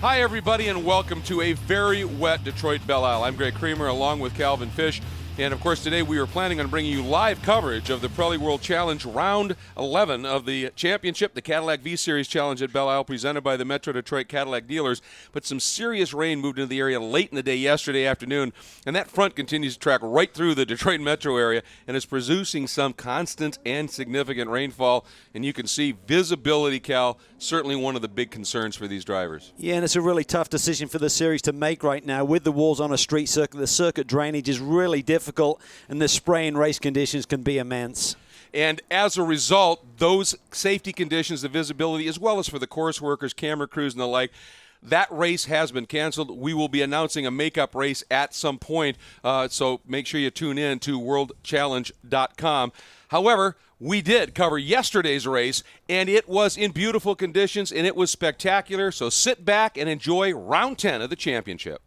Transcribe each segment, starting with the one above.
Hi, everybody, and welcome to a very wet Detroit Belle Isle. I'm Greg Creamer, along with Calvin Fish. And, of course, today we are planning on bringing you live coverage of the Prix World Challenge Round 11 of the championship, the Cadillac V-Series Challenge at Belle Isle, presented by the Metro Detroit Cadillac dealers. But some serious rain moved into the area late in the day yesterday afternoon, and that front continues to track right through the Detroit metro area and is producing some constant and significant rainfall. And you can see visibility, Cal, certainly one of the big concerns for these drivers. Yeah, and it's a really tough decision for the series to make right now. With the walls on a street circuit, the circuit drainage is really difficult, and the spray and race conditions can be immense. And as a result, those safety conditions, the visibility, as well as for the course workers, camera crews, and the like, that race has been canceled. We will be announcing a makeup race at some point, so make sure you tune in to worldchallenge.com. However, we did cover yesterday's race, and it was in beautiful conditions, and it was spectacular. So sit back and enjoy round 10 of the championship.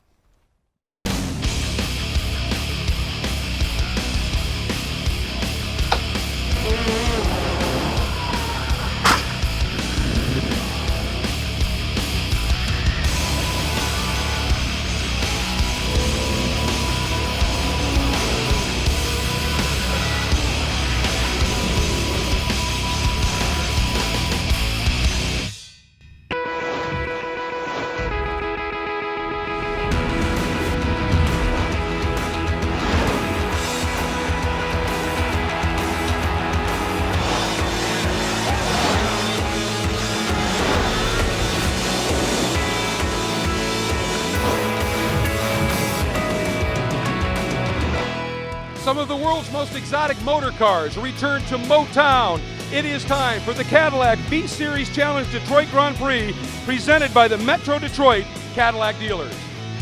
Some of the world's most exotic motor cars return to Motown. It is time for the Cadillac V-Series Challenge Detroit Grand Prix, presented by the Metro Detroit Cadillac dealers.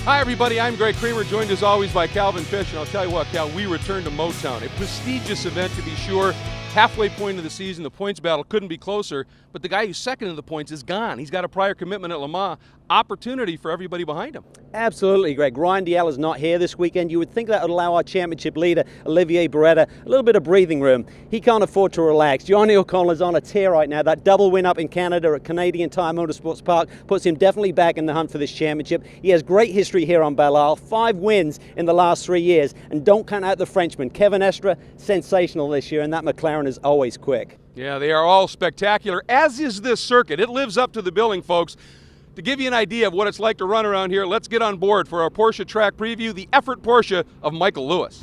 Hi, everybody. I'm Greg Creamer, joined as always by Calvin Fish. And I'll tell you what, Cal, we return to Motown. A prestigious event, to be sure. Halfway point of the season, the points battle couldn't be closer, but the guy who's second in the points is gone. He's got a prior commitment at Le Mans. Opportunity for everybody behind him. Absolutely, Greg. Ryan Dalziel is not here this weekend. You would think that would allow our championship leader, Olivier Beretta, a little bit of breathing room. He can't afford to relax. Johnny O'Connell is on a tear right now. That double win up in Canada at Canadian Tire Motorsports Park puts him definitely back in the hunt for this championship. He has great history here on Belle Isle, 5 wins in the last 3 years. And don't count out the Frenchman. Kevin Estre, sensational this year, and that McLaren is always quick. Yeah, they are all spectacular, as is this circuit. It lives up to the billing, folks. To give you an idea of what it's like to run around here, let's get on board for our Porsche track preview, the Effort Porsche of Michael Lewis.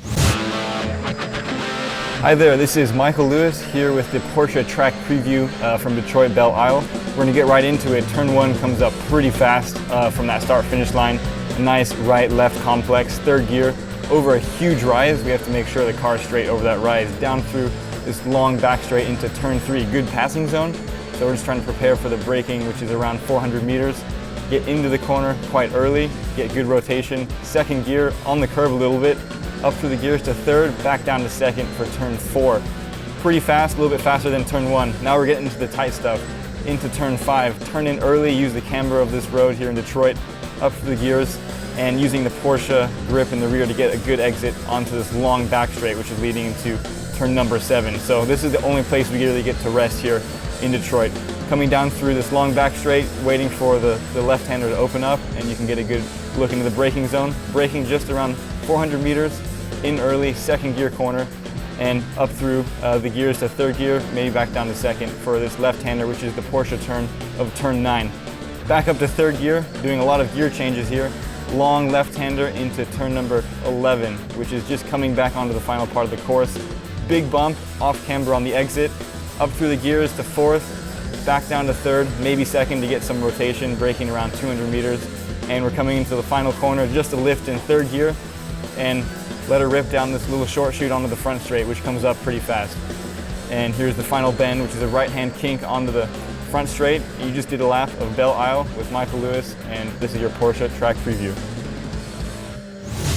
Hi there, this is Michael Lewis here with the Porsche track preview from Detroit Belle Isle. We're going to get right into it. Turn 1 comes up pretty fast from that start-finish line. A nice right-left complex, third gear, over a huge rise. We have to make sure the car is straight over that rise, down through this long back straight into turn 3, good passing zone. So we're just trying to prepare for the braking, which is around 400 meters. Get into the corner quite early, get good rotation. Second gear on the curve a little bit, up through the gears to third, back down to second for turn 4. Pretty fast, a little bit faster than turn 1. Now we're getting into the tight stuff. Into turn 5, turn in early, use the camber of this road here in Detroit, up through the gears, and using the Porsche grip in the rear to get a good exit onto this long back straight, which is leading into turn number 7. So this is the only place we really get to rest here in Detroit. Coming down through this long back straight, waiting for the left-hander to open up, and you can get a good look into the braking zone. Braking just around 400 meters, in early, second gear corner, and up through the gears to third gear, maybe back down to second for this left-hander, which is the Porsche turn of turn 9. Back up to third gear, doing a lot of gear changes here. Long left-hander into turn number 11, which is just coming back onto the final part of the course. Big bump, off camber on the exit, up through the gears to fourth, back down to third, maybe second to get some rotation, braking around 200 meters. And we're coming into the final corner, just a lift in third gear, and let her rip down this little short chute onto the front straight, which comes up pretty fast. And here's the final bend, which is a right-hand kink onto the front straight. You just did a lap of Belle Isle with Michael Lewis, and this is your Porsche track preview.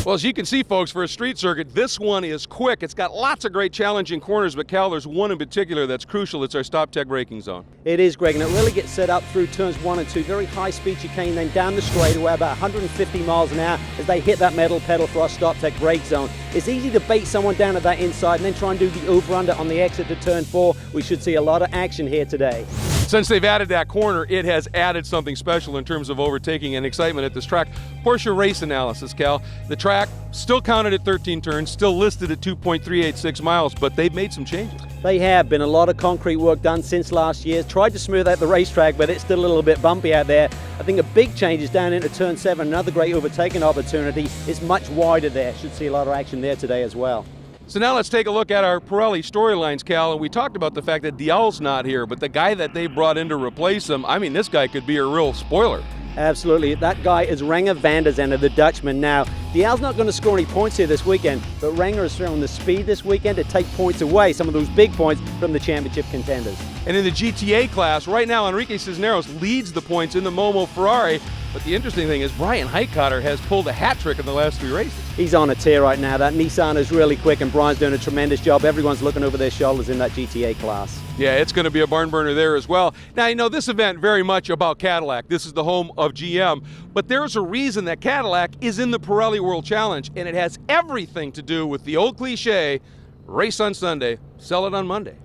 Well, as you can see, folks, for a street circuit, this one is quick. It's got lots of great challenging corners, but Cal, there's one in particular that's crucial. It's our stop tech braking zone. It is, Greg, and it really gets set up through turns 1 and 2. Very high speed chicane, then down the straightaway about 150 miles an hour as they hit that metal pedal for our stop tech brake zone. It's easy to bait someone down at that inside and then try and do the over-under on the exit to turn 4. We should see a lot of action here today. since they've added that corner, it has added something special in terms of overtaking and excitement at this track. Porsche race analysis, Cal. The track still counted at 13 turns, still listed at 2.386 miles, but they've made some changes. They have been a lot of concrete work done since last year. Tried to smooth out the racetrack, but it's still a little bit bumpy out there. I think a big change is down into turn 7. Another great overtaking opportunity. It's much wider there. Should see a lot of action there today as well. So now let's take a look at our Pirelli storylines, Cal, and we talked about the fact that Dial's not here, but the guy that they brought in to replace him, I mean, this guy could be a real spoiler. Absolutely. That guy is Renger van der Zande, the Dutchman. Now, Dial's not going to score any points here this weekend, but Renger has shown the speed this weekend to take points away, some of those big points from the championship contenders. And in the GTA class, right now, Enrique Cisneros leads the points in the Momo Ferrari. But the interesting thing is Brian Heitkotter has pulled a hat trick in the last 3 races. He's on a tear right now. That Nissan is really quick, and Brian's doing a tremendous job. Everyone's looking over their shoulders in that GTA class. Yeah, it's going to be a barn burner there as well. Now, you know, this event very much about Cadillac. This is the home of GM. But there's a reason that Cadillac is in the Pirelli World Challenge, and it has everything to do with the old cliche, race on Sunday, sell it on Monday.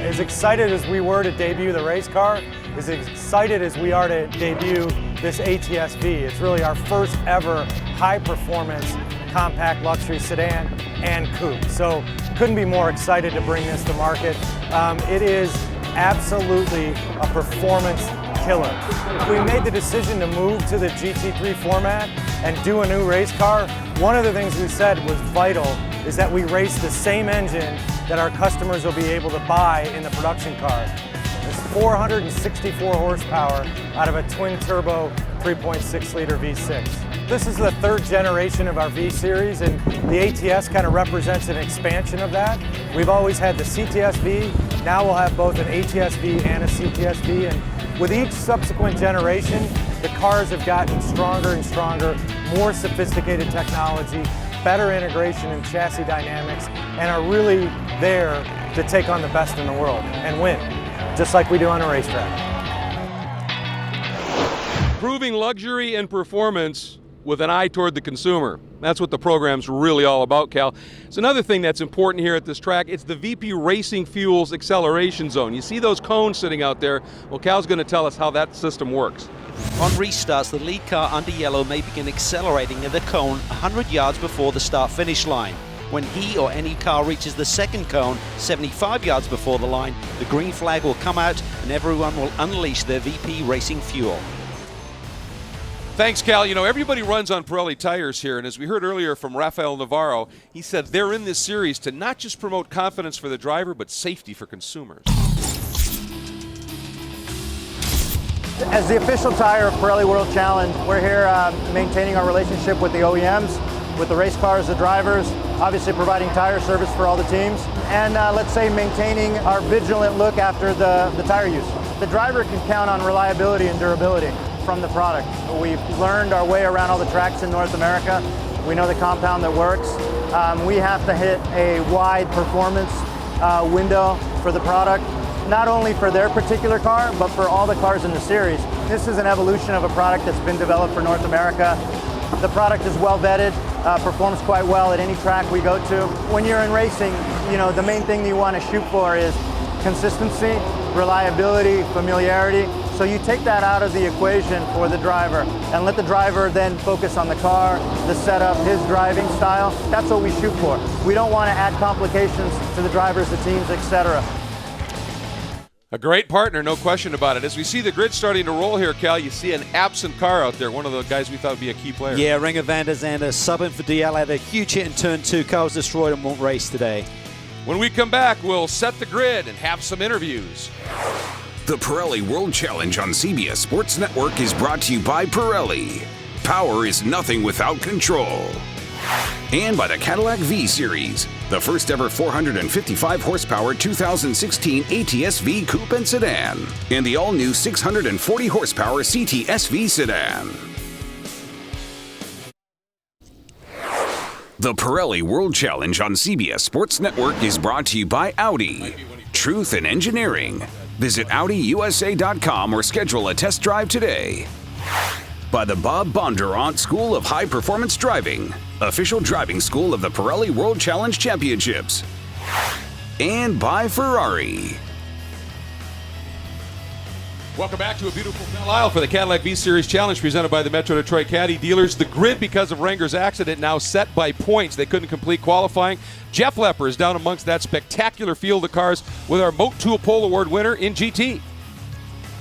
As excited as we were to debut the race car, as excited as we are to debut this ATS-V. It's really our first ever high-performance compact luxury sedan and coupe. So couldn't be more excited to bring this to market. It is absolutely a performance killer. We made the decision to move to the GT3 format and do a new race car. One of the things we said was vital is that we race the same engine that our customers will be able to buy in the production car. It's 464 horsepower out of a twin-turbo 3.6-liter V6. This is the 3rd generation of our V-Series, and the ATS kind of represents an expansion of that. We've always had the CTS-V, now we'll have both an ATS-V and a CTS-V, and with each subsequent generation, the cars have gotten stronger and stronger, more sophisticated technology, better integration in chassis dynamics, and are really there to take on the best in the world and win, just like we do on a racetrack. Proving luxury and performance with an eye toward the consumer. That's what the program's really all about, Cal. It's another thing that's important here at this track. It's the VP Racing Fuels acceleration zone. You see those cones sitting out there? Well, Cal's going to tell us how that system works. On restarts, the lead car under yellow may begin accelerating at the cone 100 yards before the start-finish line. When he or any car reaches the second cone 75 yards before the line, the green flag will come out and everyone will unleash their VP Racing Fuel. Thanks, Cal. You know, everybody runs on Pirelli tires here, and as we heard earlier from Rafael Navarro, he said they're in this series to not just promote confidence for the driver, but safety for consumers. As the official tire of Pirelli World Challenge, we're here maintaining our relationship with the OEMs, with the race cars, the drivers, obviously providing tire service for all the teams, and let's say maintaining our vigilant look after the tire use. The driver can count on reliability and durability from the product. We've learned our way around all the tracks in North America. We know the compound that works. We have to hit a wide performance window for the product, not only for their particular car, but for all the cars in the series. This is an evolution of a product that's been developed for North America. The product is well vetted, performs quite well at any track we go to. When you're in racing, you know, the main thing you want to shoot for is consistency, reliability, familiarity. So you take that out of the equation for the driver and let the driver then focus on the car, the setup, his driving style. That's what we shoot for. We don't want to add complications to the drivers, the teams, etc. A great partner, no question about it. As we see the grid starting to roll here, Cal, you see an absent car out there, one of the guys we thought would be a key player. Yeah, Renger van der Zande subbing for DL, had a huge hit in turn 2. Car was destroyed and won't race today. When we come back, we'll set the grid and have some interviews. The Pirelli World Challenge on CBS Sports Network is brought to you by Pirelli. Power is nothing without control. And by the Cadillac V-Series, the first ever 455 horsepower 2016 ATS-V Coupe and Sedan, and the all-new 640 horsepower CTS-V Sedan. The Pirelli World Challenge on CBS Sports Network is brought to you by Audi. Truth in engineering. Visit AudiUSA.com or schedule a test drive today. By the Bob Bondurant School of High Performance Driving, official driving school of the Pirelli World Challenge Championships. and by Ferrari. Welcome back to a beautiful Belle Isle for the Cadillac V-Series Challenge presented by the Metro Detroit Caddy dealers. The grid, because of Ranger's accident, now set by points. They couldn't complete qualifying. Jeff Lepper is down amongst that spectacular field of cars with our Motul Pole Award winner in GT.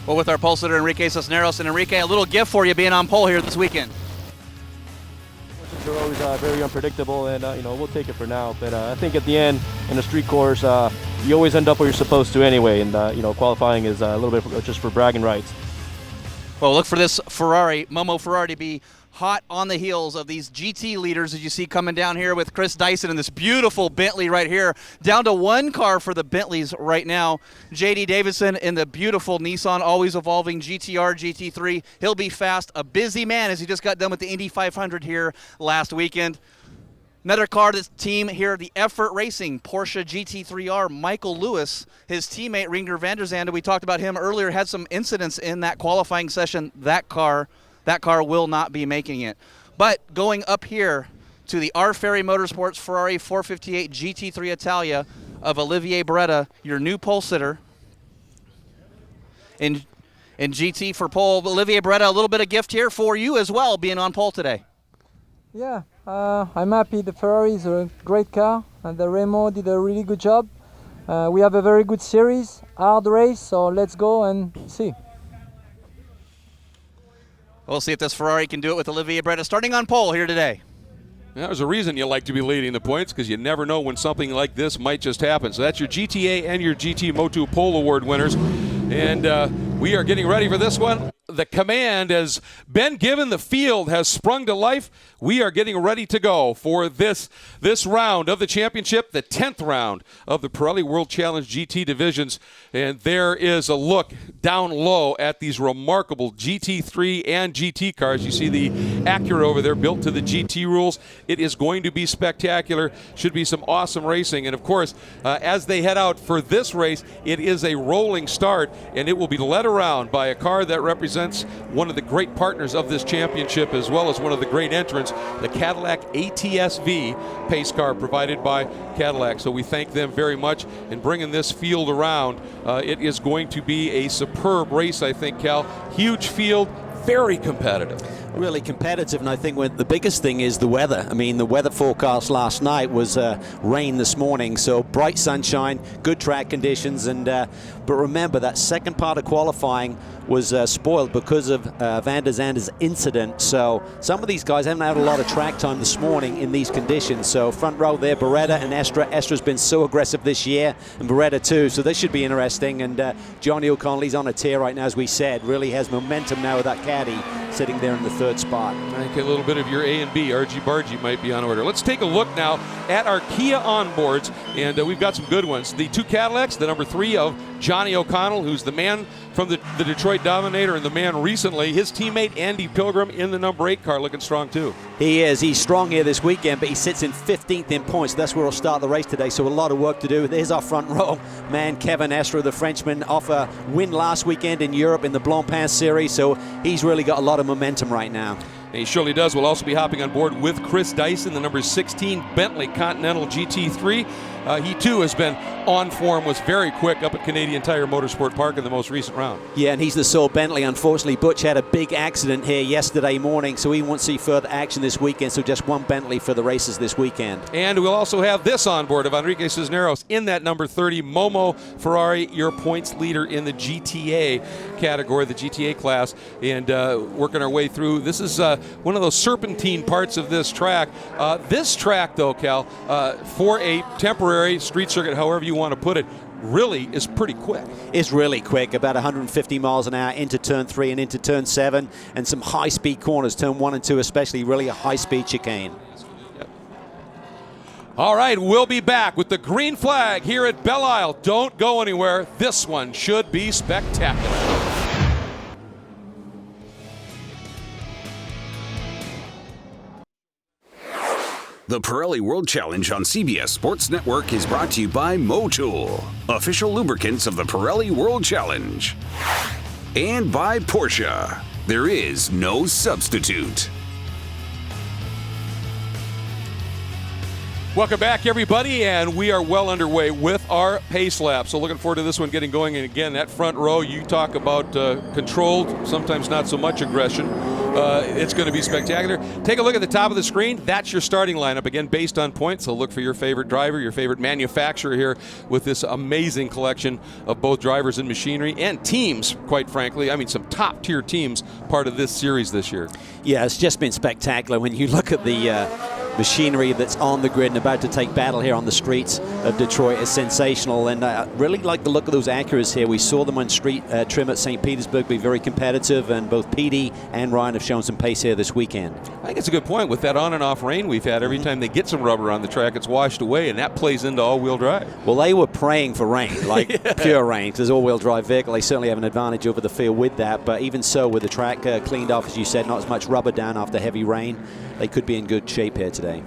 Well, with our pole sitter, Enrique Cisneros. And Enrique, a little gift for you being on pole here this weekend. They're always very unpredictable, and we'll take it for now. But I think at the end, in a street course, you always end up where you're supposed to anyway. And qualifying is a little bit just for bragging rights. Well, look for this Ferrari, Momo Ferrari, to be hot on the heels of these GT leaders as you see coming down here with Chris Dyson and this beautiful Bentley right here. Down to one car for the Bentleys right now. J.D. Davison in the beautiful Nissan always evolving GTR GT3. He'll be fast, a busy man as he just got done with the Indy 500 here last weekend. Another car this team here, the Effort Racing Porsche GT3R, Michael Lewis, his teammate Ringer van der Zande, we talked about him earlier, had some incidents in that qualifying session. That car will not be making it. But going up here to the R. Ferry Motorsports Ferrari 458 GT3 Italia of Olivier Beretta, your new pole sitter. In GT for pole, Olivier Beretta, a little bit of gift here for you as well, being on pole today. Yeah, I'm happy. The Ferrari is a great car, and the Remo did a really good job. We have a very good series, hard race, so let's go and see. We'll see if this Ferrari can do it with Olivier Beretta starting on pole here today. There's a reason you like to be leading the points, because you never know when something like this might just happen. So that's your GTA and your GT Motu Pole Award winners. And we are getting ready for this one. The command has been given. The field has sprung to life. We are getting ready to go for this round of the championship, the 10th round of the Pirelli World Challenge GT divisions. And there is a look down low at these remarkable GT3 and GT cars. You see the Acura over there built to the GT rules. It is going to be spectacular. Should be some awesome racing. And of course, as they head out for this race, it is a rolling start, and it will be led around by a car that represents one of the great partners of this championship, as well as one of the great entrants, the Cadillac ATS-V pace car provided by Cadillac. So we thank them very much in bringing this field around. It is going to be a superb race, I think, Cal. Huge field, very competitive. Really competitive, and I think the biggest thing is the weather. I mean, the weather forecast last night was rain this morning, so bright sunshine, good track conditions, and but remember that second part of qualifying was spoiled because of Van der Zande's incident. So some of these guys haven't had a lot of track time this morning in these conditions. So front row there, Beretta and Estra. Estra's been so aggressive this year, and Beretta too, so this should be interesting. And Johnny O'Connelly's on a tear right now, as we said. Really has momentum now with that caddy sitting there in the third spot. I think a little bit of your A and B, RG Bargy, might be on order. Let's take a look now at our Kia onboards, and we've got some good ones. The two Cadillacs, the number 3 of Johnny O'Connell, who's the man from the Detroit Dominator, and the man recently, his teammate Andy Pilgrim in the number 8 car, looking strong too. He is. He's strong here this weekend, but he sits in 15th in points. That's where he'll start the race today, so a lot of work to do. There's our front row man, Kevin Estra, the Frenchman, off a win last weekend in Europe in the Blancpain Series, so he's really got a lot of momentum right now. And he surely does. We'll also be hopping on board with Chris Dyson, the number 16 Bentley Continental GT3. He too has been on form, was very quick up at Canadian Tire Motorsport Park in the most recent round. Yeah, and he's the sole Bentley. Unfortunately, Butch had a big accident here yesterday morning, so he won't see further action this weekend, so just one Bentley for the races this weekend. And we'll also have this on board of Enrique Cisneros in that number 30 Momo Ferrari, your points leader in the GTA category, the GTA class, and working our way through. This is one of those serpentine parts of this track. This track, though, Cal, for a temporary street circuit, however you want to put it, really is pretty quick. It's really quick, about 150 miles an hour into turn 3 and into turn 7, and some high-speed corners, turn 1 and 2 especially, really a high-speed chicane. All right, we'll be back with the green flag here at Belle Isle. Don't go anywhere. This one should be spectacular. The Pirelli World Challenge on CBS Sports Network is brought to you by Motul, official lubricants of the Pirelli World Challenge. And by Porsche. There is no substitute. Welcome back, everybody, and we are well underway with our pace lap. So looking forward to this one getting going. And again, that front row, you talk about controlled, sometimes not so much aggression. It's going to be spectacular. Take a look at the top of the screen. That's your starting lineup, again, based on points. So look for your favorite driver, your favorite manufacturer here with this amazing collection of both drivers and machinery and teams, quite frankly. I mean, some top-tier teams part of this series this year. Yeah, it's just been spectacular when you look at the machinery that's on the grid and about to take battle here on the streets of Detroit. Is sensational, and I really like the look of those Acuras here. We saw them on street trim at St. Petersburg be very competitive, and both PD and Ryan have shown some pace here this weekend. I think it's a good point. With that on and off rain we've had, every time they get some rubber on the track, it's washed away, and that plays into all-wheel drive. Well, they were praying for rain, like pure rain, because all-wheel drive vehicle, they certainly have an advantage over the field with that, but even so, with the track cleaned off, as you said, not as much rubber down after heavy rain, they could be in good shape here today.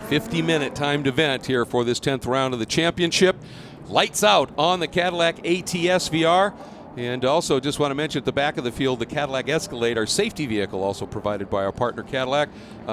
50-minute timed event here for this 10th round of the championship. Lights out on the Cadillac ATS VR. And also just want to mention at the back of the field, the Cadillac Escalade, our safety vehicle, also provided by our partner Cadillac.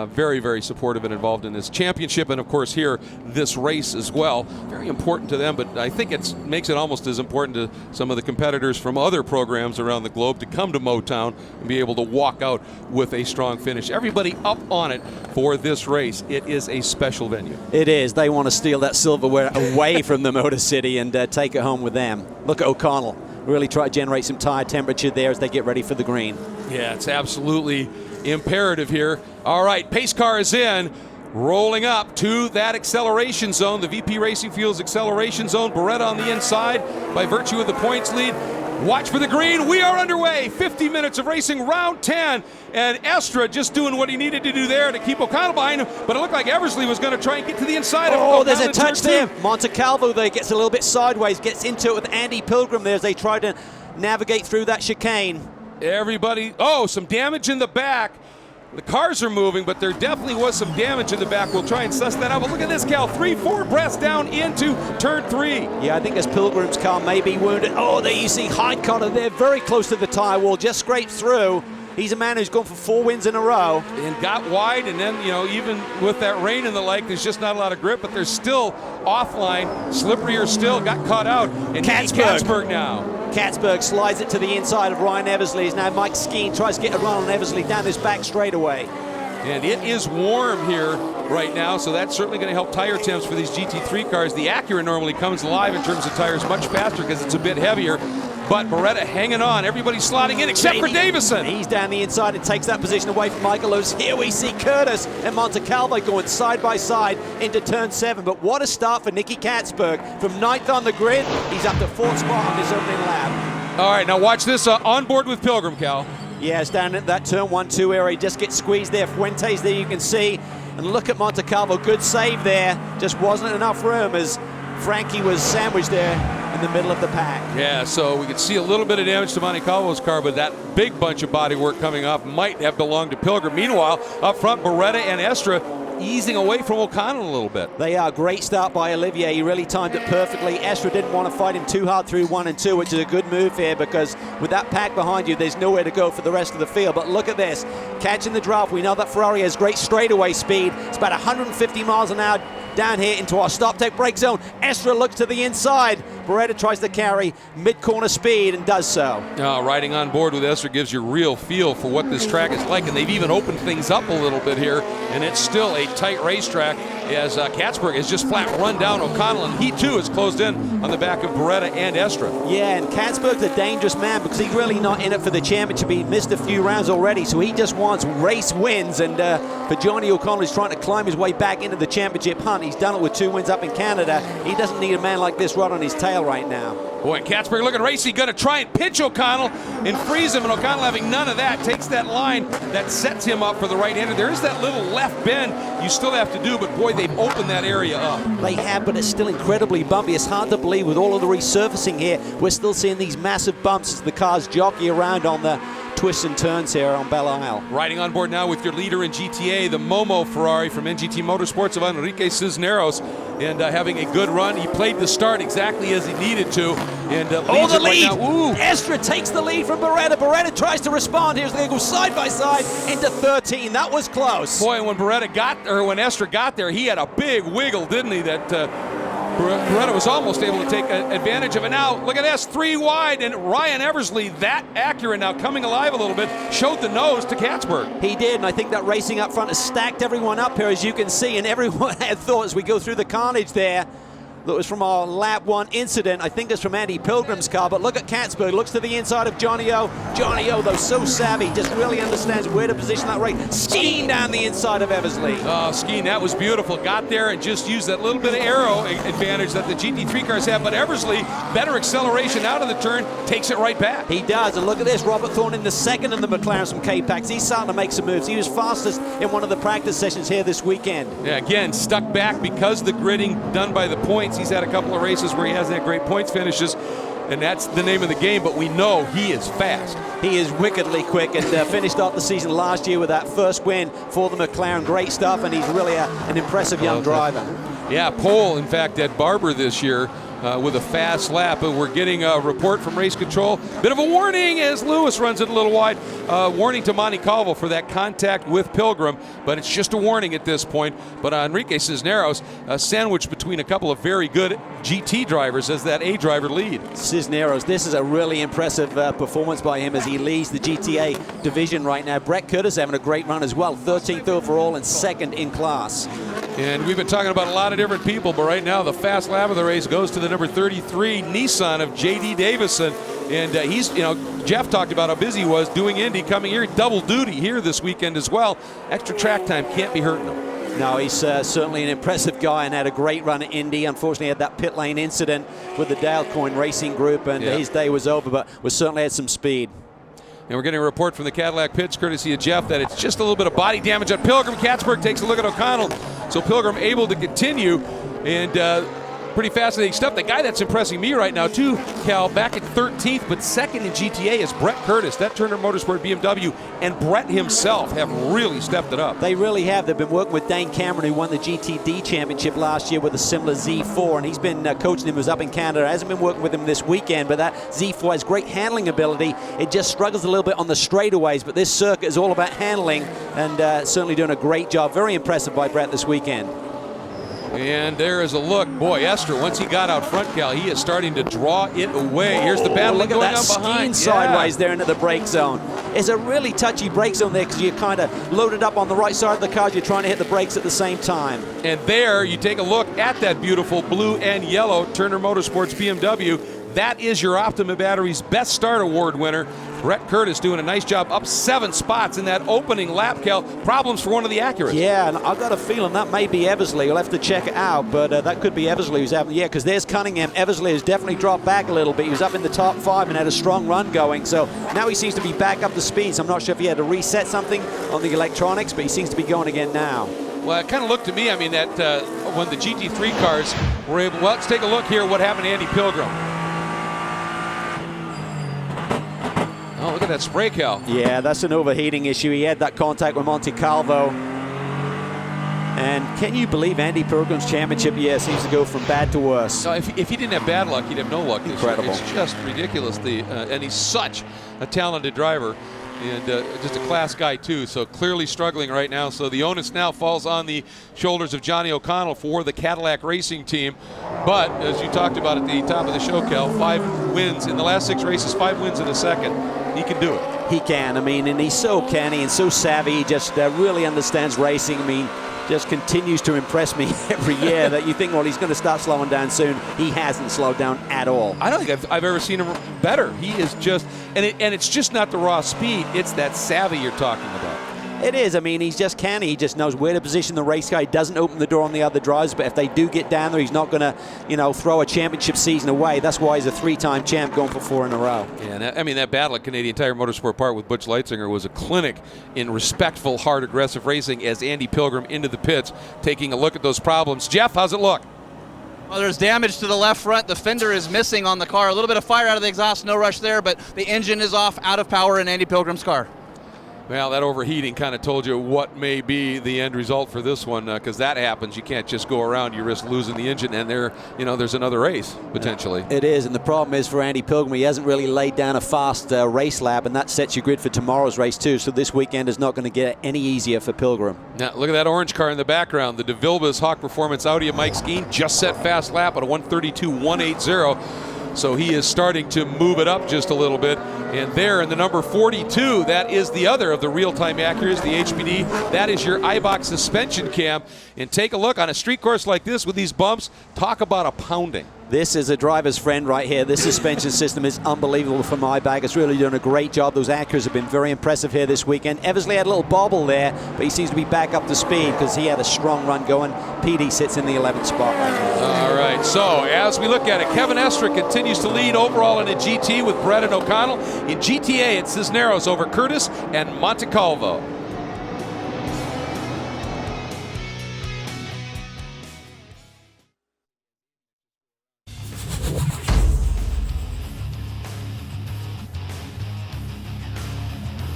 Very, very supportive and involved in this championship, and of course here, this race as well. Very important to them, but I think it makes it almost as important to some of the competitors from other programs around the globe to come to Motown and be able to walk out with a strong finish. Everybody up on it for this race. It is a special venue. It is. They want to steal that silverware away from the Motor City and take it home with them. Look at O'Connell. Really try to generate some tire temperature there as they get ready for the green. Yeah, it's absolutely imperative here. All right, pace car is in, rolling up to that acceleration zone, the VP Racing Fuels acceleration zone. Beretta on the inside by virtue of the points lead. Watch for the green. We are underway. 50 minutes of racing, round 10. And Estra just doing what he needed to do there to keep O'Connell behind him. But it looked like Eversley was going to try and get to the inside. Oh, there's a touch there. Montecalvo there gets a little bit sideways, gets into it with Andy Pilgrim there as they try to navigate through that chicane. Everybody, some damage in the back. The cars are moving, but there definitely was some damage in the back. We'll try and suss that out. But look at this, Cal. 3-4 breaths down into turn 3. Yeah, I think this Pilgrim's car may be wounded. Oh, there you see Highconnor there, very close to the tire wall, just scraped through. He's a man who's gone for 4 wins in a row. And got wide, and then, even with that rain and the like, there's just not a lot of grip, but there's still offline. Slipperier still, got caught out. And Katzberg now. Katzberg slides it to the inside of Ryan Eversley. As now Mike Skeen tries to get a run on Eversley down this back straightaway. And it is warm here right now, so that's certainly going to help tire temps for these GT3 cars. The Acura normally comes alive in terms of tires much faster because it's a bit heavier. But Beretta hanging on. Everybody's slotting in except for Davison. He's down the inside and takes that position away from Michael Lewis. Here we see Curtis and Montecalvo going side by side into turn 7. But what a start for Nicky Katzberg. From 9th on the grid, he's up to 4th spot on his opening lap. All right, now watch this on board with Pilgrim, Cal. Yes, down at that turn 1-2 area. He just gets squeezed there. Fuentes there you can see. And look at Montecalvo. Good save there. Just wasn't enough room as Frankie was sandwiched there in the middle of the pack. Yeah, so we could see a little bit of damage to Montecalvo's car, but that big bunch of bodywork coming off might have belonged to Pilgrim. Meanwhile, up front, Beretta and Estra easing away from O'Connell a little bit. They are. Great start by Olivier. He really timed it perfectly. Estra didn't want to fight him too hard through 1 and 2, which is a good move here because with that pack behind you, there's nowhere to go for the rest of the field. But look at this. Catching the draft. We know that Ferrari has great straightaway speed. It's about 150 miles an hour down here into our stop-take brake zone. Estra looks to the inside. Beretta tries to carry mid-corner speed and does so. Riding on board with Estra gives you a real feel for what this track is like, and they've even opened things up a little bit here, and it's still a tight racetrack as Katzberg has just flat run down O'Connell, and he too is closed in on the back of Beretta and Estra. Yeah, and Katzberg's a dangerous man because he's really not in it for the championship. He missed a few rounds already, so he just wants race wins, and for Johnny O'Connell, he's trying to climb his way back into the championship hunt. He's done it with 2 wins up in Canada. He doesn't need a man like this right on his tail right now. Boy, Katzberg looking racy, going to try and pinch O'Connell and freeze him, and O'Connell having none of that, takes that line that sets him up for the right-hander. There is that little left bend you still have to do, but boy, they've opened that area up. They have, but it's still incredibly bumpy. It's hard to believe with all of the resurfacing here, we're still seeing these massive bumps as the cars jockey around on the twists and turns here on Belle Isle. Riding on board now with your leader in GTA, the Momo Ferrari from NGT Motorsports of Enrique Cisneros, and having a good run. He played the start exactly as he needed to, and leads the it right lead! now. Ooh. Estra takes the lead from Beretta. Beretta tries to respond. Here's they go side by side into 13. That was close. Boy, and when Estra got there, he had a big wiggle, didn't he? That Beretta was almost able to take advantage of it. Now, look at this, 3 wide, and Ryan Eversley, that accurate now, coming alive a little bit, showed the nose to Katzberg. He did, and I think that racing up front has stacked everyone up here, as you can see, and everyone had thought as we go through the carnage there. That was from our lap 1 incident. I think it's from Andy Pilgrim's car, but look at Katzberg. Looks to the inside of Johnny O. Johnny O, though, so savvy, just really understands where to position that race. Skiing down the inside of Eversley. Oh, skiing, that was beautiful. Got there and just used that little bit of aero advantage that the GT3 cars have, but Eversley, better acceleration out of the turn, takes it right back. He does, and look at this. Robert Thorne in the second in the McLarens from K-Pax. He's starting to make some moves. He was fastest in one of the practice sessions here this weekend. Yeah, again, stuck back because the gridding done by the points. He's had a couple of races where he hasn't had great points finishes, and that's the name of the game, but we know he is fast. He is wickedly quick, and finished off the season last year with that first win for the McLaren. Great stuff, and he's really an impressive young driver. Yeah, pole, in fact, at Barber this year with a fast lap, and we're getting a report from race control. Bit of a warning as Lewis runs it a little wide. Warning to Monte Calvo for that contact with Pilgrim, but it's just a warning at this point. But Enrique Cisneros sandwiched between a couple of very good GT drivers as that A driver lead. Cisneros, this is a really impressive performance by him as he leads the GTA division right now. Brett Curtis having a great run as well, 13th overall and second in class. And we've been talking about a lot of different people, but right now the fast lap of the race goes to the number 33 Nissan of J.D. Davison. And he's, Jeff talked about how busy he was doing Indy, coming here, double duty here this weekend as well. Extra track time can't be hurting him. No, he's certainly an impressive guy and had a great run at Indy. Unfortunately, had that pit lane incident with the Dale Coyne Racing Group, and his day was over, but we certainly had some speed. And we're getting a report from the Cadillac pits, courtesy of Jeff, that it's just a little bit of body damage on Pilgrim. Katzberg takes a look at O'Connell. So Pilgrim able to continue, and pretty fascinating stuff. The guy that's impressing me right now, too, Cal, back at 13th, but second in GTA is Brett Curtis. That Turner Motorsport BMW and Brett himself have really stepped it up. They really have. They've been working with Dane Cameron, who won the GTD championship last year with a similar Z4, and he's been coaching him. He was up in Canada. Hasn't been working with him this weekend, but that Z4 has great handling ability. It just struggles a little bit on the straightaways, but this circuit is all about handling, and certainly doing a great job. Very impressive by Brett this weekend. And there is a look. Boy, Esther, once he got out front, Cal, he is starting to draw it away. Here's the battle look going at that on behind. Sideways there into the brake zone. It's a really touchy brake zone there because you're kind of loaded up on the right side of the car. You're trying to hit the brakes at the same time. And there, you take a look at that beautiful blue and yellow Turner Motorsports BMW. That is your Optima Batteries Best Start Award winner. Brett Curtis doing a nice job, up 7 spots in that opening lap, Cal. Problems for one of the Acura's. Yeah, and I've got a feeling that may be Eversley. You'll have to check it out, but that could be Eversley who's having, because there's Cunningham. Eversley has definitely dropped back a little bit. He was up in the top 5 and had a strong run going, so now he seems to be back up to speed. So I'm not sure if he had to reset something on the electronics, but he seems to be going again now. Well, it kind of looked to me, that when the GT3 cars were able, well, let's take a look here what happened to Andy Pilgrim. Oh, look at that spray, Cal. Yeah, that's an overheating issue. He had that contact with Monte Calvo. And can you believe Andy Pilgrim's championship year seems to go from bad to worse? No, if he didn't have bad luck, he'd have no luck this Incredible. year. It's just ridiculous. And he's such a talented driver. And just a class guy, too, so clearly struggling right now. So the onus now falls on the shoulders of Johnny O'Connell for the Cadillac Racing Team. But, as you talked about at the top of the show, Cal, 5 wins in the last 6 races, 5 wins in a second. He can do it. He can. And he's so canny and so savvy. He just really understands racing. Just continues to impress me every year that you think, well, he's going to start slowing down soon. He hasn't slowed down at all. I don't think I've ever seen him better. He is just, and it's just not the raw speed, it's that savvy you're talking about. It is. He's just canny. He just knows where to position the race car. He doesn't open the door on the other drivers, but if they do get down there, he's not going to, throw a championship season away. That's why he's a 3-time champ going for 4 in a row. Yeah, that battle at Canadian Tire Motorsport Park with Butch Leitzinger was a clinic in respectful, hard, aggressive racing as Andy Pilgrim into the pits, taking a look at those problems. Jeff, how's it look? Well, there's damage to the left front. The fender is missing on the car. A little bit of fire out of the exhaust, no rush there, but the engine is off, out of power in Andy Pilgrim's car. Well, that overheating kind of told you what may be the end result for this one, because that happens. You can't just go around. You risk losing the engine, and there's another race potentially. It is, and the problem is for Andy Pilgrim, he hasn't really laid down a fast race lap, and that sets your grid for tomorrow's race too. So this weekend is not going to get any easier for Pilgrim. Now, look at that orange car in the background. The DeVilbiss Hawk Performance Audi of Mike Skeen just set fast lap at a 132.180. So he is starting to move it up just a little bit. And there in the number 42, that is the other of the real-time Acuras, the HPD. That is your Eibach suspension cam. And take a look on a street course like this with these bumps. Talk about a pounding. This is a driver's friend right here. This suspension system is unbelievable from Eibach. It's really doing a great job. Those Acuras have been very impressive here this weekend. Eversley had a little bobble there, but he seems to be back up to speed because he had a strong run going. PD sits in the 11th spot right now. All right, so as we look at it, Kevin Estrick continues to lead overall in a GT with Brett and O'Connell. In GTA, it's Cisneros over Curtis and Montecalvo.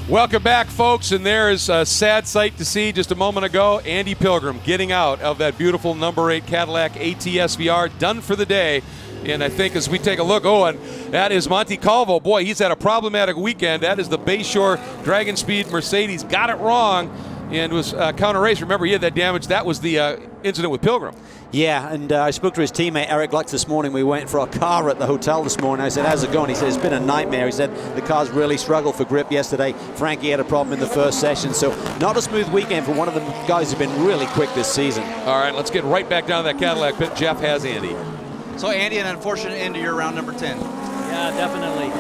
Welcome back, folks, and there is a sad sight to see just a moment ago. Andy Pilgrim getting out of that beautiful number 8 Cadillac ATS VR, done for the day. And I think as we take a look, and that is Montecalvo. Boy, he's had a problematic weekend. That is the Bayshore Dragon Speed Mercedes. Got it wrong and was counter race. Remember, he had that damage. That was the incident with Pilgrim. Yeah, and I spoke to his teammate Eric Lux this morning. We went for a car at the hotel this morning. I said, how's it going? He said, it's been a nightmare. He said, the cars really struggled for grip yesterday. Frankie had a problem in the first session. So not a smooth weekend for one of the guys who's been really quick this season. All right, let's get right back down to that Cadillac pit. Jeff has Andy. So Andy, an unfortunate end to your round number 10. Yeah, definitely.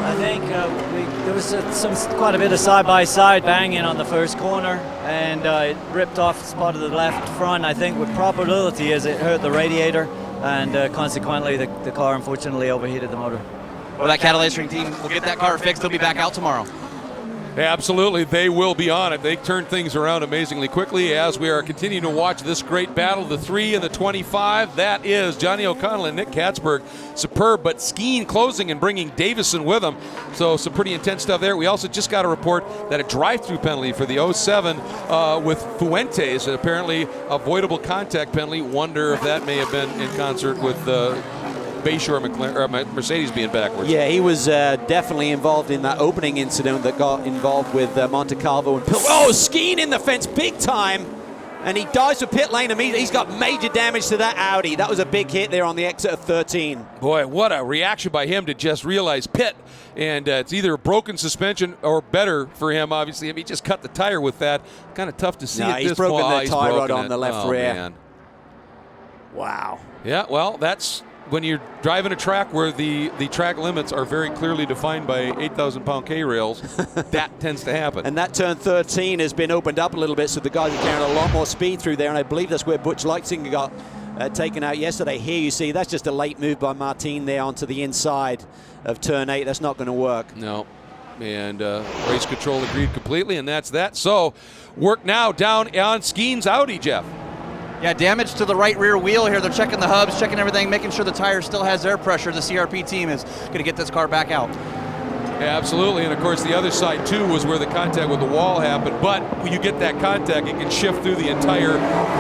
I think there was quite a bit of side-by-side banging on the first corner, and it ripped off the spot of the left front. I think with probability is it hurt the radiator, and consequently the car unfortunately overheated the motor. Well, that Cadillac Racing team will get that car fixed. They'll be back out tomorrow. Absolutely, they will be on it. They turn things around amazingly quickly as we are continuing to watch this great battle, the 3 and the 25. That is Johnny O'Connell and Nick Katzberg. Superb, but Skeen closing and bringing Davison with him. So some pretty intense stuff there. We also just got a report that a drive-through penalty for the 07 with Fuentes, apparently avoidable contact penalty. Wonder if that may have been in concert with Bayshore Mercedes being backwards. Yeah, he was definitely involved in that opening incident that got involved with Montecalvo and Skeen in the fence big time, and he dives for pit lane immediately. He's got major damage to that Audi. That was a big hit there on the exit of 13. Boy, what a reaction by him to just realize pit, and it's either a broken suspension or better for him, obviously. I mean, he just cut the tire with that. Kind of tough to see at he's this broken point. the tie rod on the left rear. Man. Wow. Yeah, well, that's when you're driving a track where the track limits are very clearly defined by 8,000-pound K-rails, that tends to happen. And that turn 13 has been opened up a little bit, so the guys are carrying a lot more speed through there, and I believe that's where Butch Leitzinger got taken out yesterday. Here you see that's just a late move by Martin there onto the inside of turn 8. That's not going to work. No. And race control agreed completely, and that's that. So work now down on Skeen's Audi, Jeff. Yeah, damage to the right rear wheel here. They're checking the hubs, checking everything, making sure the tire still has air pressure. The CRP team is going to get this car back out. Absolutely, and of course the other side too was where the contact with the wall happened, but when you get that contact, it can shift through the entire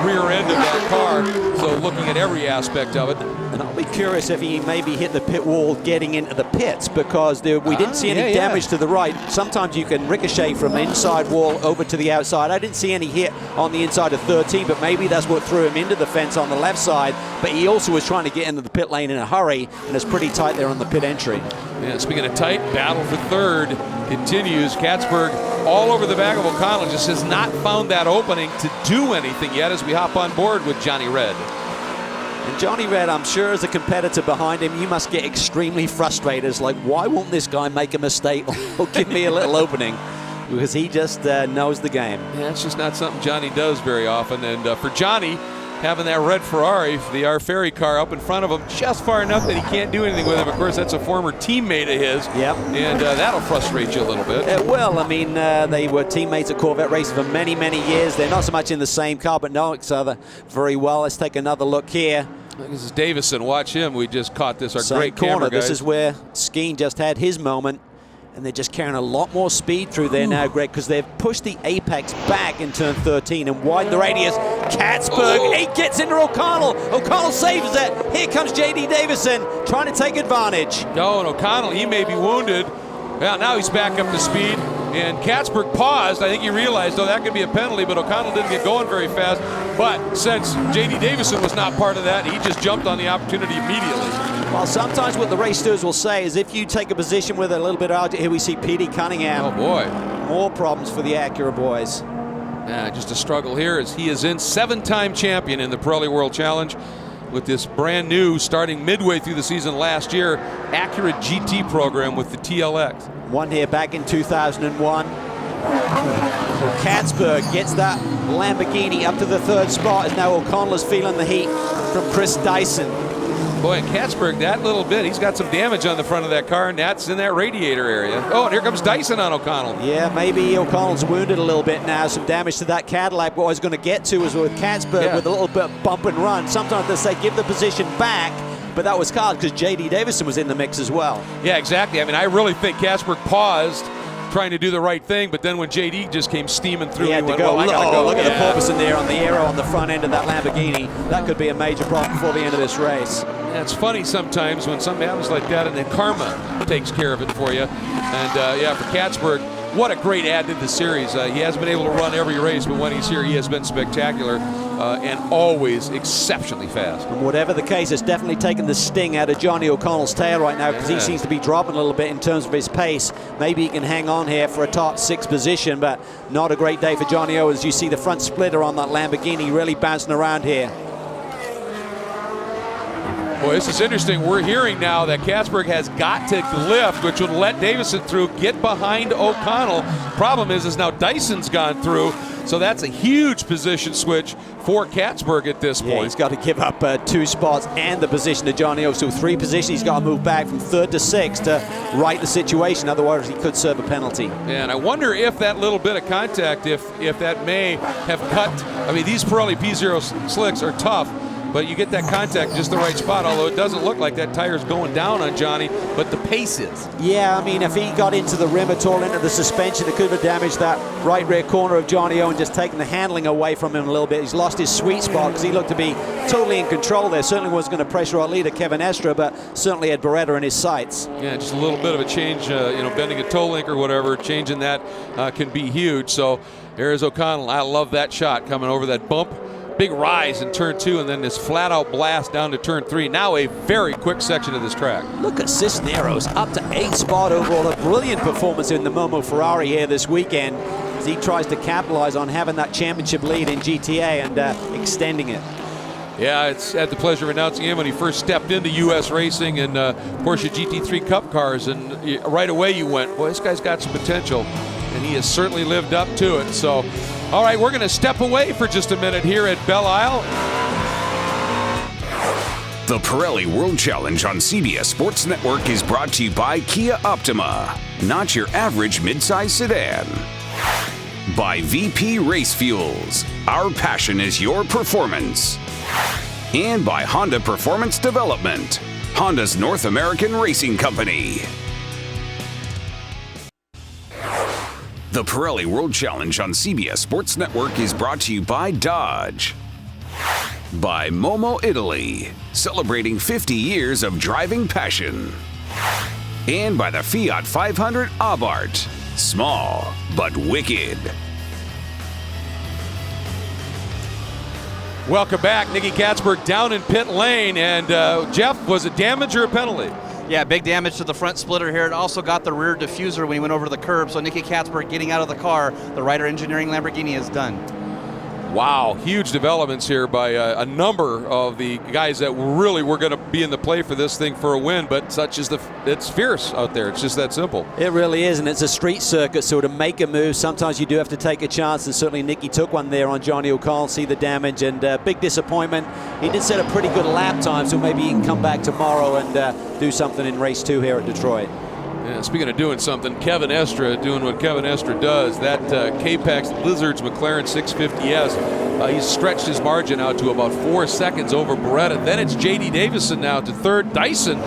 rear end of that car, so looking at every aspect of it. And I'll be curious if he maybe hit the pit wall getting into the pits, because we didn't see any damage to the right. Sometimes you can ricochet from the inside wall over to the outside. I didn't see any hit on the inside of 13, but maybe that's what threw him into the fence on the left side, but he also was trying to get into the pit lane in a hurry, and it's pretty tight there on the pit entry. Yeah, speaking of tight, battle for third continues. Katzberg all over the back of O'Connell, just has not found that opening to do anything yet as we hop on board with Johnny Red. And Johnny Red, I'm sure as a competitor behind him, you must get extremely frustrated. It's like, why won't this guy make a mistake or give me a little opening? Because he just knows the game. Yeah, it's just not something Johnny does very often. And for Johnny, having that red Ferrari, the Ferrari car, up in front of him just far enough that he can't do anything with him. Of course, that's a former teammate of his. Yep. And that'll frustrate you a little bit. Well, I mean, they were teammates at Corvette Racing for many, many years. They're not so much in the same car, but know each other very well. Let's take another look here. This is Davison. Watch him. We just caught this. Our Same great corner. camera guys. This is where Skeen just had his moment. And they're just carrying a lot more speed through there now, Greg, because they've pushed the apex back in turn 13 and widened the radius. Katzberg, he gets into O'Connell. O'Connell saves it. Here comes J.D. Davison trying to take advantage. No, and O'Connell, he may be wounded. Well, now he's back up to speed. And Katzberg paused. I think he realized, that could be a penalty, but O'Connell didn't get going very fast. But since J.D. Davison was not part of that, he just jumped on the opportunity immediately. Well, sometimes what the race stewards will say is if you take a position with a little bit out, here we see P.D. Cunningham. Oh, boy. More problems for the Acura boys. Just a struggle here as he is in 7-time champion in the Pirelli World Challenge with this brand new, starting midway through the season last year, Acura GT program with the TLX. Won here back in 2001. Katzberg gets that Lamborghini up to the 3rd spot as now O'Connell is feeling the heat from Chris Dyson. Boy, and Katzberg, that little bit, he's got some damage on the front of that car, and that's in that radiator area. Oh, and here comes Dyson on O'Connell. Yeah, maybe O'Connell's wounded a little bit now, some damage to that Cadillac. What I was going to get to is with Katzberg with a little bit of bump and run. Sometimes they say give the position back, but that was hard because J.D. Davison was in the mix as well. Yeah, exactly. I mean, I really think Katzberg paused trying to do the right thing, but then when JD just came steaming through, he had to went, go. well, I gotta go. Look at the porpoise in there on the aero on the front end of that Lamborghini. That could be a major problem before the end of this race. Yeah, it's funny sometimes when something happens like that and then karma takes care of it for you. And yeah, for Katzberg, what a great add to the series. He hasn't been able to run every race, but when he's here, he has been spectacular and always exceptionally fast. And whatever the case, it's definitely taken the sting out of Johnny O'Connell's tail right now because he seems to be dropping a little bit in terms of his pace. Maybe he can hang on here for a top 6 position, but not a great day for Johnny O as you see the front splitter on that Lamborghini really bouncing around here. Boy, this is interesting. We're hearing now that Katzberg has got to lift, which would let Davison through, get behind O'Connell. Problem is now Dyson's gone through, so that's a huge position switch for Katzberg at this point. Yeah, he's got to give up 2 spots and the position to Johnny O. So 3 positions, he's got to move back from 3rd to 6th to right the situation. Otherwise, he could serve a penalty. And I wonder if that little bit of contact, if that may have cut. I mean, these Pirelli P0 slicks are tough, but you get that contact just the right spot, although it doesn't look like that tire's going down on Johnny, but the pace is. Yeah, I mean, if he got into the rim at all, into the suspension, it could have damaged that right rear corner of Johnny O and just taken the handling away from him a little bit. He's lost his sweet spot because he looked to be totally in control there. Certainly wasn't going to pressure our leader, Kevin Estra, but certainly had Beretta in his sights. Yeah, just a little bit of a change, bending a toe link or whatever, changing that can be huge. So there's O'Connell. I love that shot coming over that bump. Big rise in turn 2 and then this flat out blast down to turn 3. Now a very quick section of this track. Look at Cisneros up to 8th spot overall. A brilliant performance in the Momo Ferrari here this weekend as he tries to capitalize on having that championship lead in GTA and extending it. Yeah, it's had the pleasure of announcing him when he first stepped into U.S. racing and Porsche GT3 Cup cars, and right away you went, boy, this guy's got some potential, and he has certainly lived up to it. So, all right, we're going to step away for just a minute here at Belle Isle. The Pirelli World Challenge on CBS Sports Network is brought to you by Kia Optima, not your average midsize sedan. By VP Race Fuels, our passion is your performance. And by Honda Performance Development, Honda's North American racing company. The Pirelli World Challenge on CBS Sports Network is brought to you by Dodge. By Momo Italy, celebrating 50 years of driving passion. And by the Fiat 500 Abarth, small but wicked. Welcome back. Nicky Katzberg down in pit lane. And Jeff, was it damage or a penalty? Yeah, big damage to the front splitter here. It also got the rear diffuser when he went over the curb. So Nicky Katzberg getting out of the car. The Ryder Engineering Lamborghini is done. Wow, huge developments here by a number of the guys that really were going to be in the play for this thing for a win, but it's fierce out there. It's just that simple. It really is, and it's a street circuit, so to make a move, sometimes you do have to take a chance, and certainly Nicky took one there on Johnny O'Connell, see the damage, and big disappointment. He did set a pretty good lap time, so maybe he can come back tomorrow and do something in race 2 here at Detroit. Yeah, speaking of doing something, Kevin Estra doing what Kevin Estra does. That K-Pax Lizards McLaren 650S, he's stretched his margin out to about 4 seconds over Beretta. Then it's J.D. Davison now to third. Dyson